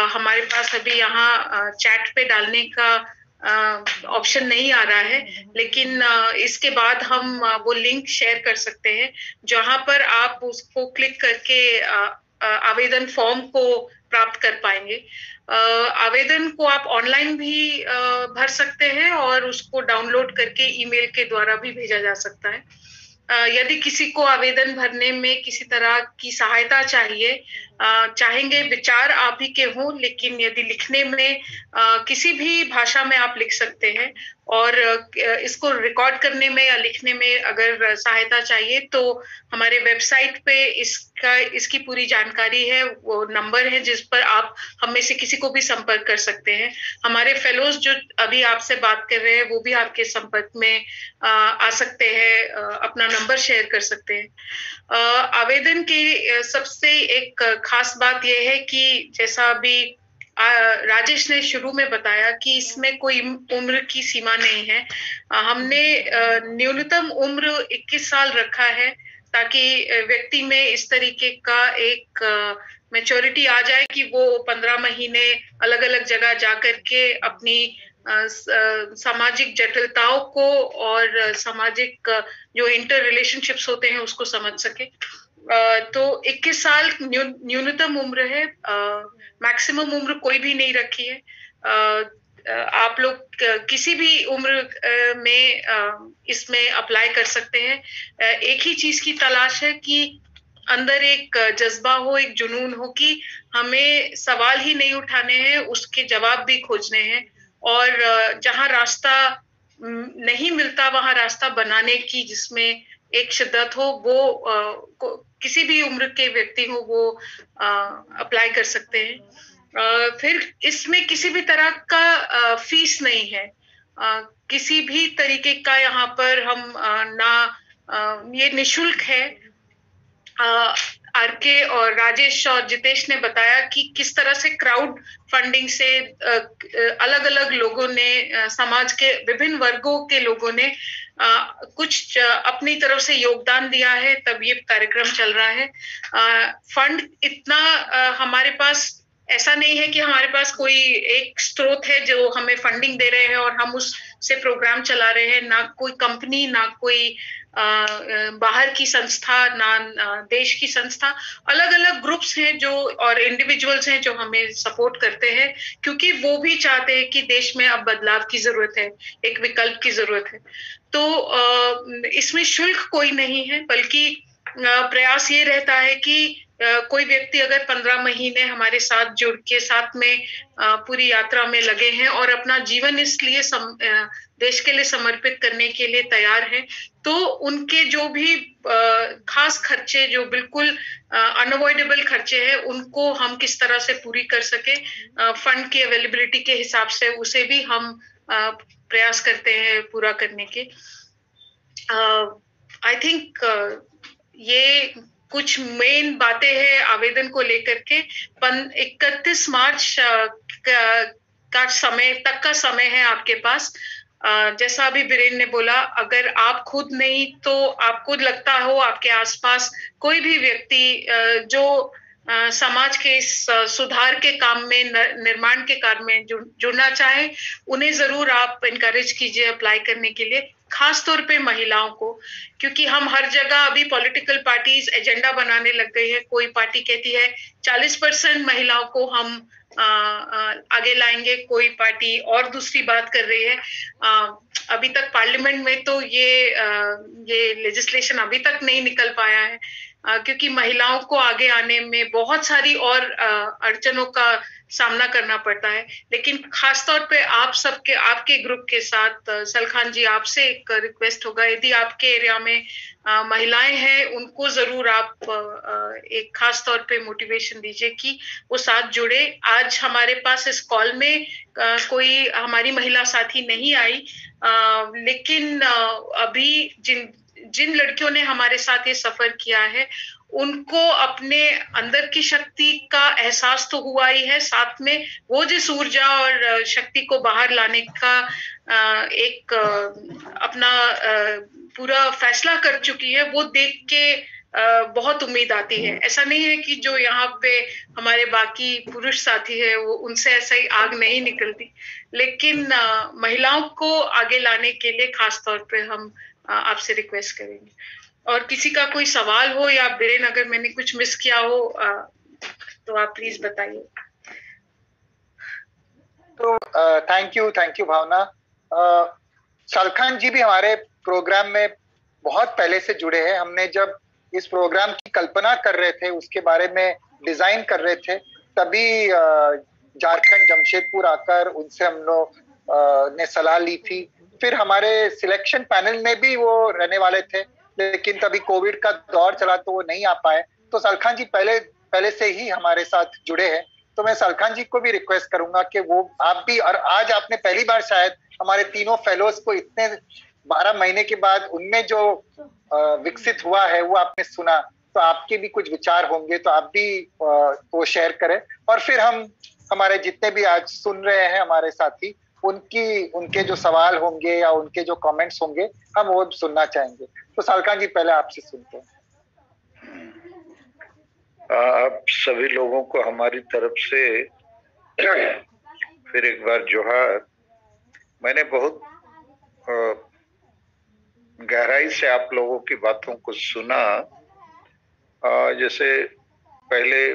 हमारे पास अभी यहाँ चैट पे डालने का ऑप्शन नहीं आ रहा है, लेकिन इसके बाद हम वो लिंक शेयर कर सकते हैं जहां पर आप उसको क्लिक करके आवेदन फॉर्म को प्राप्त कर पाएंगे। आवेदन को आप ऑनलाइन भी भर सकते हैं और उसको डाउनलोड करके ईमेल के द्वारा भी भेजा जा सकता है। यदि किसी को आवेदन भरने में किसी तरह की सहायता चाहिए, चाहेंगे विचार आप ही के हों, लेकिन यदि लिखने में किसी भी भाषा में आप लिख सकते हैं, और इसको रिकॉर्ड करने में या लिखने में अगर सहायता चाहिए तो हमारे वेबसाइट पे इसकी पूरी जानकारी है। वो नंबर है जिस पर आप हम में से किसी को भी संपर्क कर सकते हैं। हमारे फेलोज जो अभी आपसे बात कर रहे हैं वो भी आपके संपर्क में आ सकते हैं, अपना नंबर शेयर कर सकते हैं। आवेदन की सबसे एक खास बात यह है कि जैसा अभी राजेश ने शुरू में बताया कि इसमें कोई उम्र की सीमा नहीं है। हमने न्यूनतम उम्र 21 साल रखा है ताकि व्यक्ति में इस तरीके का एक मैच्योरिटी आ जाए कि वो 15 महीने अलग अलग जगह जाकर के अपनी सामाजिक जटिलताओं को और सामाजिक जो इंटर रिलेशनशिप्स होते हैं उसको समझ सके। तो 21 साल न्यूनतम उम्र है, मैक्सिमम उम्र कोई भी नहीं रखी है। आप लोग किसी भी उम्र में इसमें अप्लाई कर सकते हैं। एक ही चीज की तलाश है कि अंदर एक जज्बा हो, एक जुनून हो कि हमें सवाल ही नहीं उठाने हैं, उसके जवाब भी खोजने हैं, और जहां रास्ता नहीं मिलता वहां रास्ता बनाने की जिसमें एक शिद्दत हो, वो किसी भी उम्र के व्यक्ति हो वो अप्लाई कर सकते हैं। फिर इसमें किसी भी तरह का फीस नहीं है, किसी भी तरीके का यहाँ पर हम ये निशुल्क है। आरके और राजेश और जितेश ने बताया कि किस तरह से क्राउड फंडिंग से अलग अलग लोगों ने, समाज के विभिन्न वर्गों के लोगों ने कुछ अपनी तरफ से योगदान दिया है, तब ये कार्यक्रम चल रहा है। फंड इतना हमारे पास ऐसा नहीं है कि हमारे पास कोई एक स्रोत है जो हमें फंडिंग दे रहे हैं और हम उससे प्रोग्राम चला रहे हैं। ना कोई कंपनी, ना कोई बाहर की संस्था, ना देश की संस्था, अलग अलग ग्रुप्स हैं जो और इंडिविजुअल्स हैं जो हमें सपोर्ट करते हैं, क्योंकि वो भी चाहते हैं कि देश में अब बदलाव की जरूरत है, एक विकल्प की जरूरत है। तो इसमें शुल्क कोई नहीं है, बल्कि प्रयास ये रहता है कि कोई व्यक्ति अगर 15 महीने हमारे साथ जुड़ के साथ में पूरी यात्रा में लगे हैं और अपना जीवन इसलिए देश के लिए समर्पित करने के लिए तैयार है, तो उनके जो भी खास खर्चे, जो बिल्कुल अनअवॉइडेबल खर्चे हैं, उनको हम किस तरह से पूरी कर सके फंड की अवेलेबिलिटी के हिसाब से, उसे भी हम प्रयास करते हैं पूरा करने के। आई थिंक ये कुछ मेन बातें हैं आवेदन को लेकर के। 31 मार्च का समय तक का समय है आपके पास। जैसा अभी बीरेन ने बोला, अगर आप खुद नहीं तो आपको लगता हो आपके आसपास कोई भी व्यक्ति जो समाज के इस सुधार के काम में, निर्माण के काम में जुड़ना चाहे, उन्हें जरूर आप इनकरेज कीजिए अप्लाई करने के लिए, खास तौर पे महिलाओं को, क्योंकि हम हर जगह अभी पॉलिटिकल पार्टीज एजेंडा बनाने लग गई है। कोई पार्टी कहती है 40% महिलाओं को हम आगे लाएंगे, कोई पार्टी और दूसरी बात कर रही है। अभी तक पार्लियामेंट में तो ये लेजिस्लेशन अभी तक नहीं निकल पाया है, क्योंकि महिलाओं को आगे आने में बहुत सारी और अड़चनों का सामना करना पड़ता है। लेकिन खासतौर पे आप सबके, आपके ग्रुप के साथ सलखान जी, आपसे एक रिक्वेस्ट होगा, यदि आपके एरिया में महिलाएं हैं, उनको जरूर आप एक खास तौर पे मोटिवेशन दीजिए कि वो साथ जुड़े। आज हमारे पास इस कॉल में कोई हमारी महिला साथी नहीं आई, लेकिन अभी जिन लड़कियों ने हमारे साथ ये सफर किया है, उनको अपने अंदर की शक्ति का एहसास तो हुआ ही है, साथ में वो जिस ऊर्जा और शक्ति को बाहर लाने का एक अपना पूरा फैसला कर चुकी है, वो देख के बहुत उम्मीद आती है। ऐसा नहीं है कि जो यहाँ पे हमारे बाकी पुरुष साथी है वो उनसे ऐसा ही आग नहीं निकलती, लेकिन महिलाओं को आगे लाने के लिए खास तौर पे हम आपसे रिक्वेस्ट करेंगे। और किसी का कोई सवाल हो या बिरेन अगर मैंने कुछ मिस किया हो तो आप प्लीज बताइए। तो थैंक यू भावना। सलखान जी भी हमारे प्रोग्राम में बहुत पहले से जुड़े हैं। हमने जब इस प्रोग्राम की कल्पना कर रहे थे, उसके बारे में डिजाइन कर रहे थे, तभी झारखंड जमशेदपुर आकर उनसे हम लोग ने सलाह ली थी। फिर हमारे सिलेक्शन पैनल में भी वो रहने वाले थे, लेकिन तभी कोविड का दौर चला तो वो नहीं आ पाए। तो सलखान जी पहले से ही हमारे साथ जुड़े हैं। तो मैं सलखान जी को भी रिक्वेस्ट करूंगा कि वो आप भी, और आज आपने पहली बार शायद हमारे तीनों फेलोज को इतने 12 महीने के बाद उनमें जो विकसित हुआ है वो आपने सुना, तो आपके भी कुछ विचार होंगे, तो आप भी वो शेयर करें। और फिर हम हमारे जितने भी आज सुन रहे हैं हमारे साथी, उनके जो सवाल होंगे या उनके जो कमेंट्स होंगे, हम वो सुनना चाहेंगे। तो सलखान जी पहले आपसे सुनते हैं। आप सभी लोगों को हमारी तरफ से फिर एक बार जोहार। मैंने बहुत गहराई से आप लोगों की बातों को सुना। जैसे पहले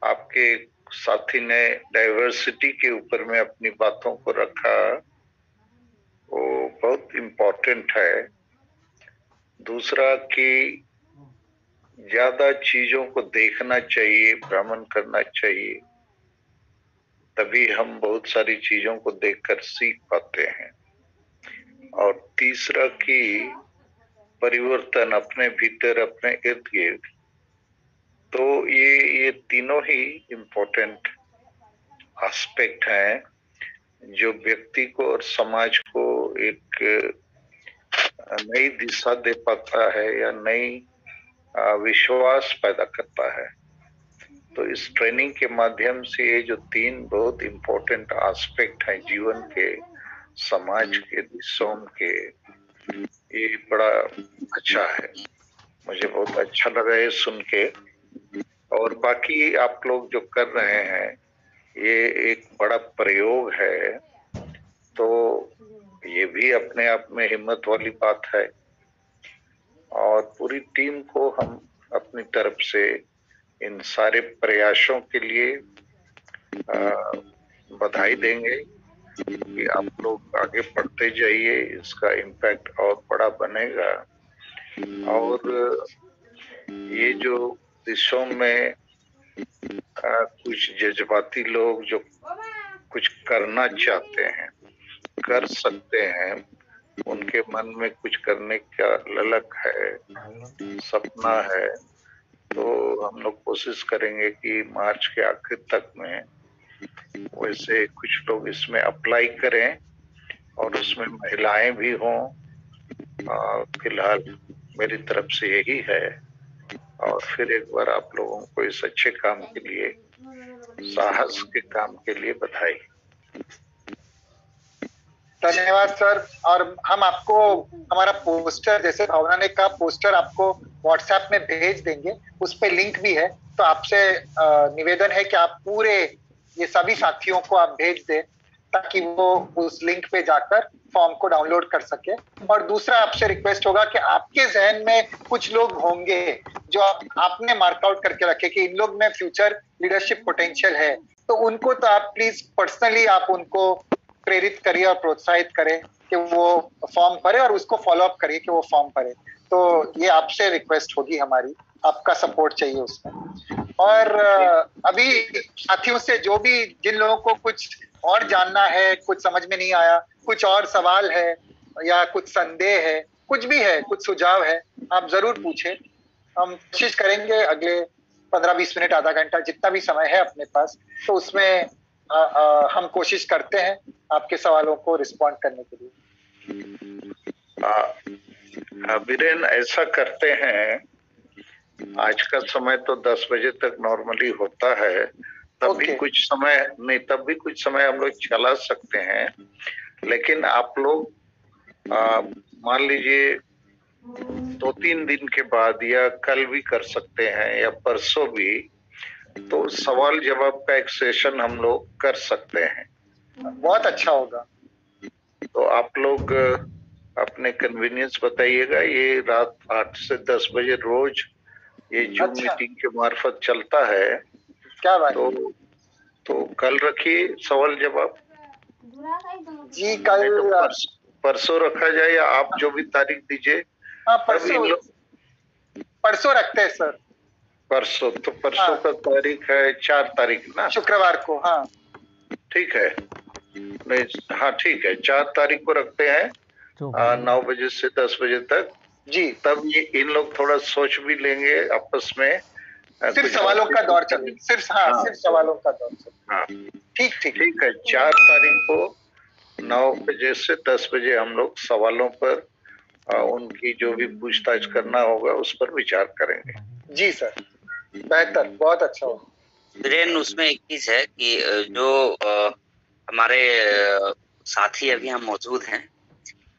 आपके साथी ने डाइवर्सिटी के ऊपर में अपनी बातों को रखा, वो बहुत इम्पोर्टेंट है। दूसरा कि ज्यादा चीजों को देखना चाहिए, भ्रमण करना चाहिए, तभी हम बहुत सारी चीजों को देखकर सीख पाते हैं। और तीसरा कि परिवर्तन अपने भीतर, अपने इर्द गिर्द, तो ये तीनों ही इम्पोर्टेंट एस्पेक्ट हैं जो व्यक्ति को और समाज को एक नई दिशा दे पाता है या नई विश्वास पैदा करता है। तो इस ट्रेनिंग के माध्यम से ये जो 3 बहुत इम्पोर्टेंट एस्पेक्ट हैं जीवन के, समाज के, दिशाओं के, ये बड़ा अच्छा है। मुझे बहुत अच्छा लगा ये सुन के। और बाकी आप लोग जो कर रहे हैं, ये एक बड़ा प्रयोग है, तो ये भी अपने आप में हिम्मत वाली बात है। और पूरी टीम को हम अपनी तरफ से इन सारे प्रयासों के लिए बधाई देंगे कि आप लोग आगे बढ़ते जाइए, इसका इम्पैक्ट और बड़ा बनेगा। और ये जो देशों में कुछ जज्बाती लोग जो कुछ करना चाहते हैं, कर सकते हैं, उनके मन में कुछ करने का ललक है, सपना है, तो हम लोग कोशिश करेंगे कि मार्च के आखिर तक में वैसे कुछ लोग इसमें अप्लाई करें और उसमें महिलाएं भी हों। फिलहाल मेरी तरफ से यही है। और फिर एक बार आप लोगों को इस अच्छे काम के लिए, साहस के काम के लिए बधाई। धन्यवाद सर। और हम आपको हमारा पोस्टर, जैसे भावना ने कहा, पोस्टर आपको व्हाट्सएप में भेज देंगे, उस पे लिंक भी है। तो आपसे निवेदन है कि आप पूरे ये सभी साथियों को आप भेज दें ताकि वो उस लिंक पे जाकर फॉर्म को डाउनलोड कर सके। और दूसरा आपसे रिक्वेस्ट होगा कि आपके जहन में कुछ लोग होंगे जो आपने मार्कआउट करके रखे कि इन लोग में फ्यूचर लीडरशिप पोटेंशियल है, तो उनको तो आप प्लीज पर्सनली आप उनको प्रेरित करिए और प्रोत्साहित करें कि वो फॉर्म भरे और उसको फॉलो अप करिए कि वो फॉर्म भरे। तो ये आपसे रिक्वेस्ट होगी हमारी, आपका सपोर्ट चाहिए उसमें। और अभी साथियों से जो भी जिन लोगों को कुछ और जानना है, कुछ समझ में नहीं आया, कुछ और सवाल है या कुछ संदेह है, कुछ भी है, कुछ सुझाव है, आप जरूर पूछें। हम कोशिश करेंगे अगले 15-20 मिनट, आधा घंटा, जितना भी समय है अपने पास, तो उसमें हम कोशिश करते हैं आपके सवालों को रिस्पॉन्ड करने के लिए। बीरेन, ऐसा करते हैं, आज का समय तो 10 बजे तक नॉर्मली होता है, तब भी कुछ समय नहीं, तब भी कुछ समय हम लोग चला सकते हैं, लेकिन आप लोग मान लीजिए 2-3 दिन के बाद या कल भी कर सकते हैं या परसों भी, तो सवाल जवाब का एक सेशन हम लोग कर सकते हैं। बहुत अच्छा होगा। तो आप लोग अपने कन्वीनियंस बताइएगा। ये रात 8 से 10 बजे रोज ये जूम मीटिंग के मार्फत चलता है। क्या बात। तो कल रखिए सवाल जवाब जी। कल तो परसों रखा जाए या आप जो भी तारीख दीजिए। हाँ, परसों रखते हैं सर। परसों तो परसों का तारीख है 4 तारीख ना, शुक्रवार को। हाँ ठीक है, नहीं हाँ ठीक है, 4 तारीख को रखते हैं 9 बजे से 10 बजे तक जी। तब ये इन लोग थोड़ा सोच भी लेंगे आपस में, सिर्फ सवालों का दौर चले, सिर्फ सवालों का दौर चले। हाँ ठीक है। 4 तारीख को 9 बजे से 10 बजे हम लोग सवालों पर उनकी जो भी पूछताछ करना होगा उस पर विचार करेंगे। जी सर, बेहतर, बहुत अच्छा होगा। वीरेन, उसमें एक चीज है कि जो हमारे साथी अभी हम मौजूद हैं,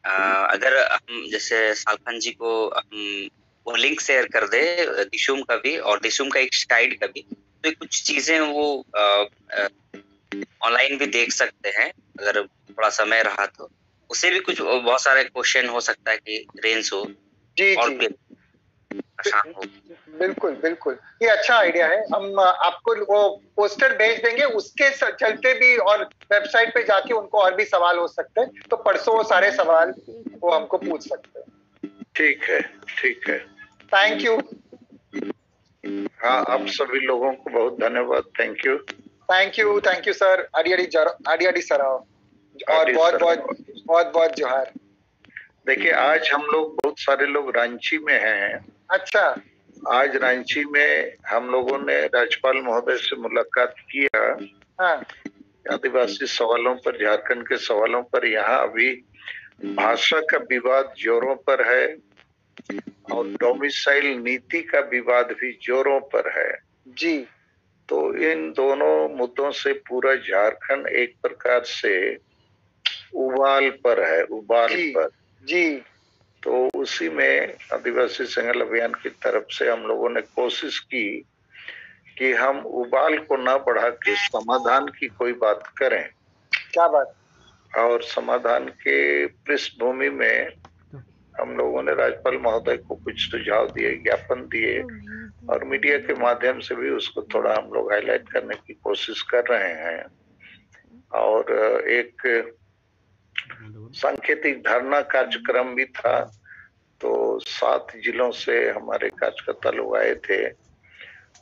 अगर हम जैसे सालखन जी को हम वो लिंक शेयर कर दे दिशुम का भी और दिशुम का एक स्लाइड का भी, तो कुछ चीजें वो ऑनलाइन भी देख सकते हैं अगर थोड़ा समय रहा तो। उसे भी कुछ बहुत सारे क्वेश्चन हो सकता है कि रेंज हो जी और जी आसान हो। बिल्कुल ये अच्छा आइडिया है। हम आपको वो पोस्टर भेज देंगे, उसके चलते भी और वेबसाइट पे जाके उनको और भी सवाल हो सकते हैं, तो परसों वो सारे सवाल वो हमको पूछ सकते हैं। ठीक है थैंक यू। हाँ, आप सभी लोगों को बहुत धन्यवाद। Thank you sir. आड़ी सराव और बहुत जोहार। देखिए, आज हम लोग बहुत सारे लोग रांची में हैं। अच्छा। आज रांची में हम लोगों ने राज्यपाल महोदय से मुलाकात किया। हाँ। आदिवासी सवालों पर, झारखंड के सवालों पर। यहाँ अभी भाषा का विवाद जोरों पर है और डोमिसाइल नीति का विवाद भी जोरों पर है जी। तो इन दोनों मुद्दों से पूरा झारखंड एक प्रकार से उबाल पर है, पर जी। तो उसी में आदिवासी संगठन अभियान की तरफ से हम लोगों ने कोशिश की कि हम उबाल को न बढ़ा के समाधान की कोई बात करें। क्या बात। और समाधान के पृष्ठभूमि में हम लोगों ने राज्यपाल महोदय को कुछ सुझाव दिए, ज्ञापन दिए और मीडिया के माध्यम से भी उसको थोड़ा हम लोग हाईलाइट करने की कोशिश कर रहे हैं। और एक सांकेतिक धरना कार्यक्रम भी था, तो 7 जिलों से हमारे कार्यकर्ता लोग आए थे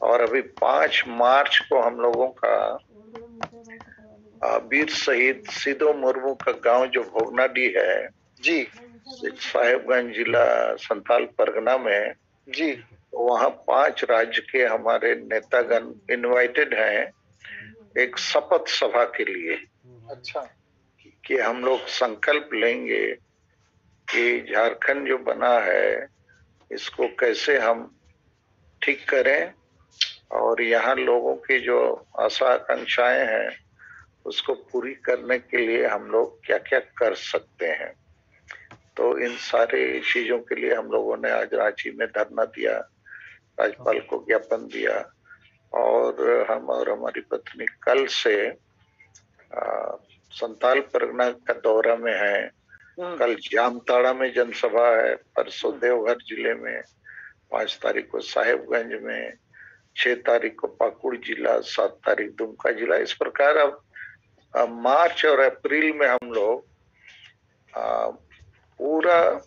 और अभी 5 मार्च को हम लोगों का वीर शहीद सिदो मुर्मू का गांव जो भोगनाडी है जी, साहेबगंज जिला संथाल परगना में जी, वहाँ 5 राज्य के हमारे नेतागण इनवाइटेड हैं एक शपथ सभा के लिए। अच्छा। कि हम लोग संकल्प लेंगे कि झारखंड जो बना है इसको कैसे हम ठीक करें और यहाँ लोगों की जो आशा आकांक्षाएं हैं उसको पूरी करने के लिए हम लोग क्या क्या कर सकते हैं। तो इन सारे चीजों के लिए हम लोगों ने आज रांची में धरना दिया, राज्यपाल को ज्ञापन दिया और हम और हमारी पत्नी कल से संथाल परगना का दौरा में है। कल जामताड़ा में जनसभा है, परसों देवघर जिले में, 5 तारीख को साहेबगंज में, 6 तारीख को पाकुड़ जिला, 7 तारीख दुमका जिला। इस प्रकार अब मार्च और अप्रैल में हम लोग पूरा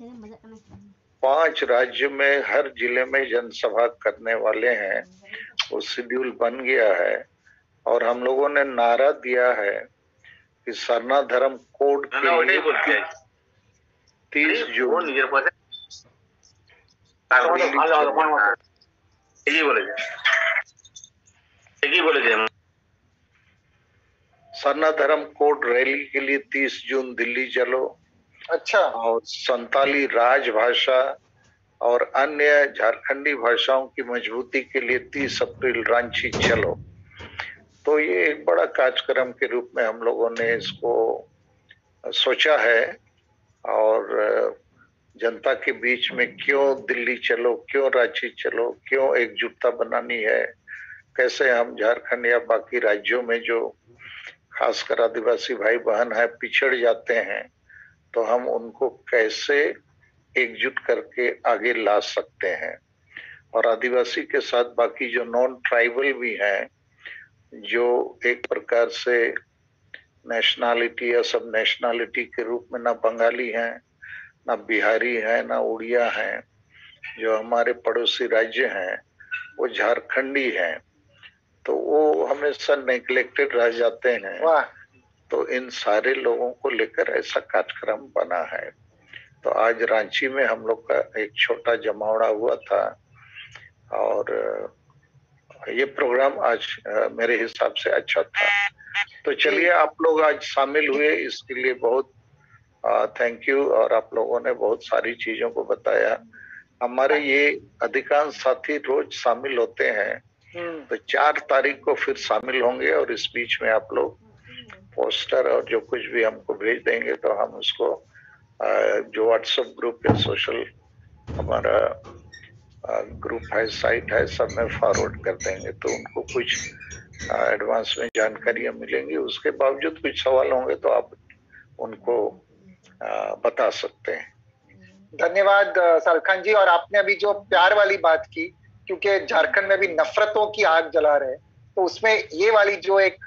5 राज्य में हर जिले में जनसभा करने वाले हैं वो शेड्यूल बन गया है और हम लोगों ने नारा दिया है कि सरना धर्म कोड के लिए 30 जून सरना धर्म कोड रैली के लिए 30 जून दिल्ली चलो। अच्छा। और संताली राजभाषा और अन्य झारखंडी भाषाओं की मजबूती के लिए 30 अप्रैल रांची चलो। तो ये एक बड़ा कार्यक्रम के रूप में हम लोगों ने इसको सोचा है और जनता के बीच में क्यों दिल्ली चलो, क्यों रांची चलो, क्यों एकजुटता बनानी है, कैसे हम झारखंड या बाकी राज्यों में जो खासकर आदिवासी भाई बहन है पिछड़ जाते हैं, तो हम उनको कैसे एकजुट करके आगे ला सकते हैं। और आदिवासी के साथ बाकी जो नॉन ट्राइबल भी हैं, जो एक प्रकार से नेशनलिटी या सब नेशनलिटी के रूप में ना बंगाली हैं, ना बिहारी है, ना उड़िया हैं, जो हमारे पड़ोसी राज्य हैं वो झारखंडी हैं, तो वो हमेशा नेग्लेक्टेड रह जाते हैं। वाह। तो इन सारे लोगों को लेकर ऐसा कार्यक्रम बना है। तो आज रांची में हम लोग का एक छोटा जमावड़ा हुआ था और ये प्रोग्राम आज मेरे हिसाब से अच्छा था। तो चलिए, आप लोग आज शामिल हुए, इसके लिए बहुत थैंक यू। और आप लोगों ने बहुत सारी चीजों को बताया। हमारे ये अधिकांश साथी रोज शामिल होते हैं, तो 4 तारीख को फिर शामिल होंगे और इस बीच में आप लोग पोस्टर और जो कुछ भी हमको भेज देंगे तो हम उसको जो व्हाट्सएप ग्रुप या सोशल हमारा ग्रुप है, साइट है, सब में फॉरवर्ड कर देंगे, तो उनको कुछ एडवांस में जानकारियां मिलेंगी। उसके बावजूद कुछ सवाल होंगे तो आप उनको बता सकते हैं। धन्यवाद सालखान जी। और आपने अभी जो प्यार वाली बात की, क्योंकि झारखंड में भी नफरतों की आग जला रहे, तो उसमें ये वाली जो एक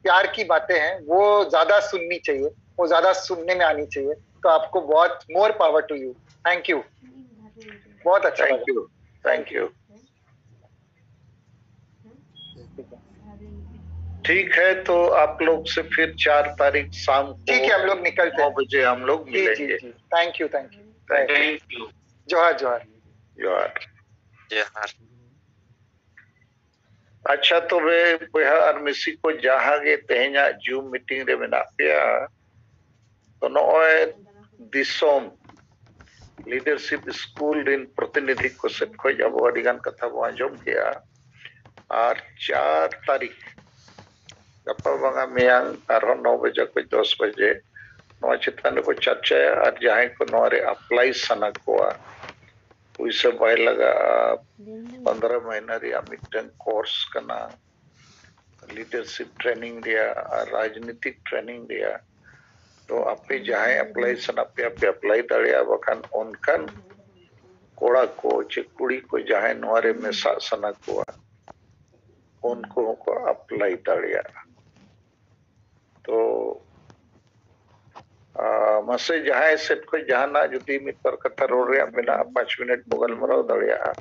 प्यार की बातें हैं वो ज्यादा सुननी चाहिए, वो ज्यादा सुनने में आनी चाहिए। तो आपको बहुत more power to you. Thank you, बहुत अच्छा। Thank you, thank you. ठीक है, तो आप लोग से फिर 4 तारीख शाम को, ठीक है, हम लोग निकलते हैं 9 बजे हम लोग मिलेंगे। Thank you, thank you, thank you. जोहार जोहार जोहार जोहार। अच्छा, तो वे आरमिसी को जहाँ गे तेहना जूम मीटिंग रे मेना पेया, तो नॉय दिसोम लीडरशिप स्कूल रिन प्रतिनिधि को से खोज अब अडिगान कथा बो आंजम किया। और 4 तारीख गप्पा बंगा मेयांग आरो 9 बजे को 10 बजे नवा चितान को चर्चा और जहाँ को नोरे अप्लाई सना को उसे बाय लगा 15 महीना रिया मिटन कोर्स करना, लीडरशिप ट्रेनिंग दिया और राजनीतिक ट्रेनिंग दिया। तो आपे जहाँ अप्लाई सना पे अप्लाई दाड़िया बखान उनकन कोड़ा को चे कुड़ी को जहाँ नोरे में सना को उनको को अप्लाई दाड़िया। तो मसे जहाँ सेट को जहाँ ना जुदी मित पर कथा रोड रे बिना 5 मिनट बगल मराव दाड़िया।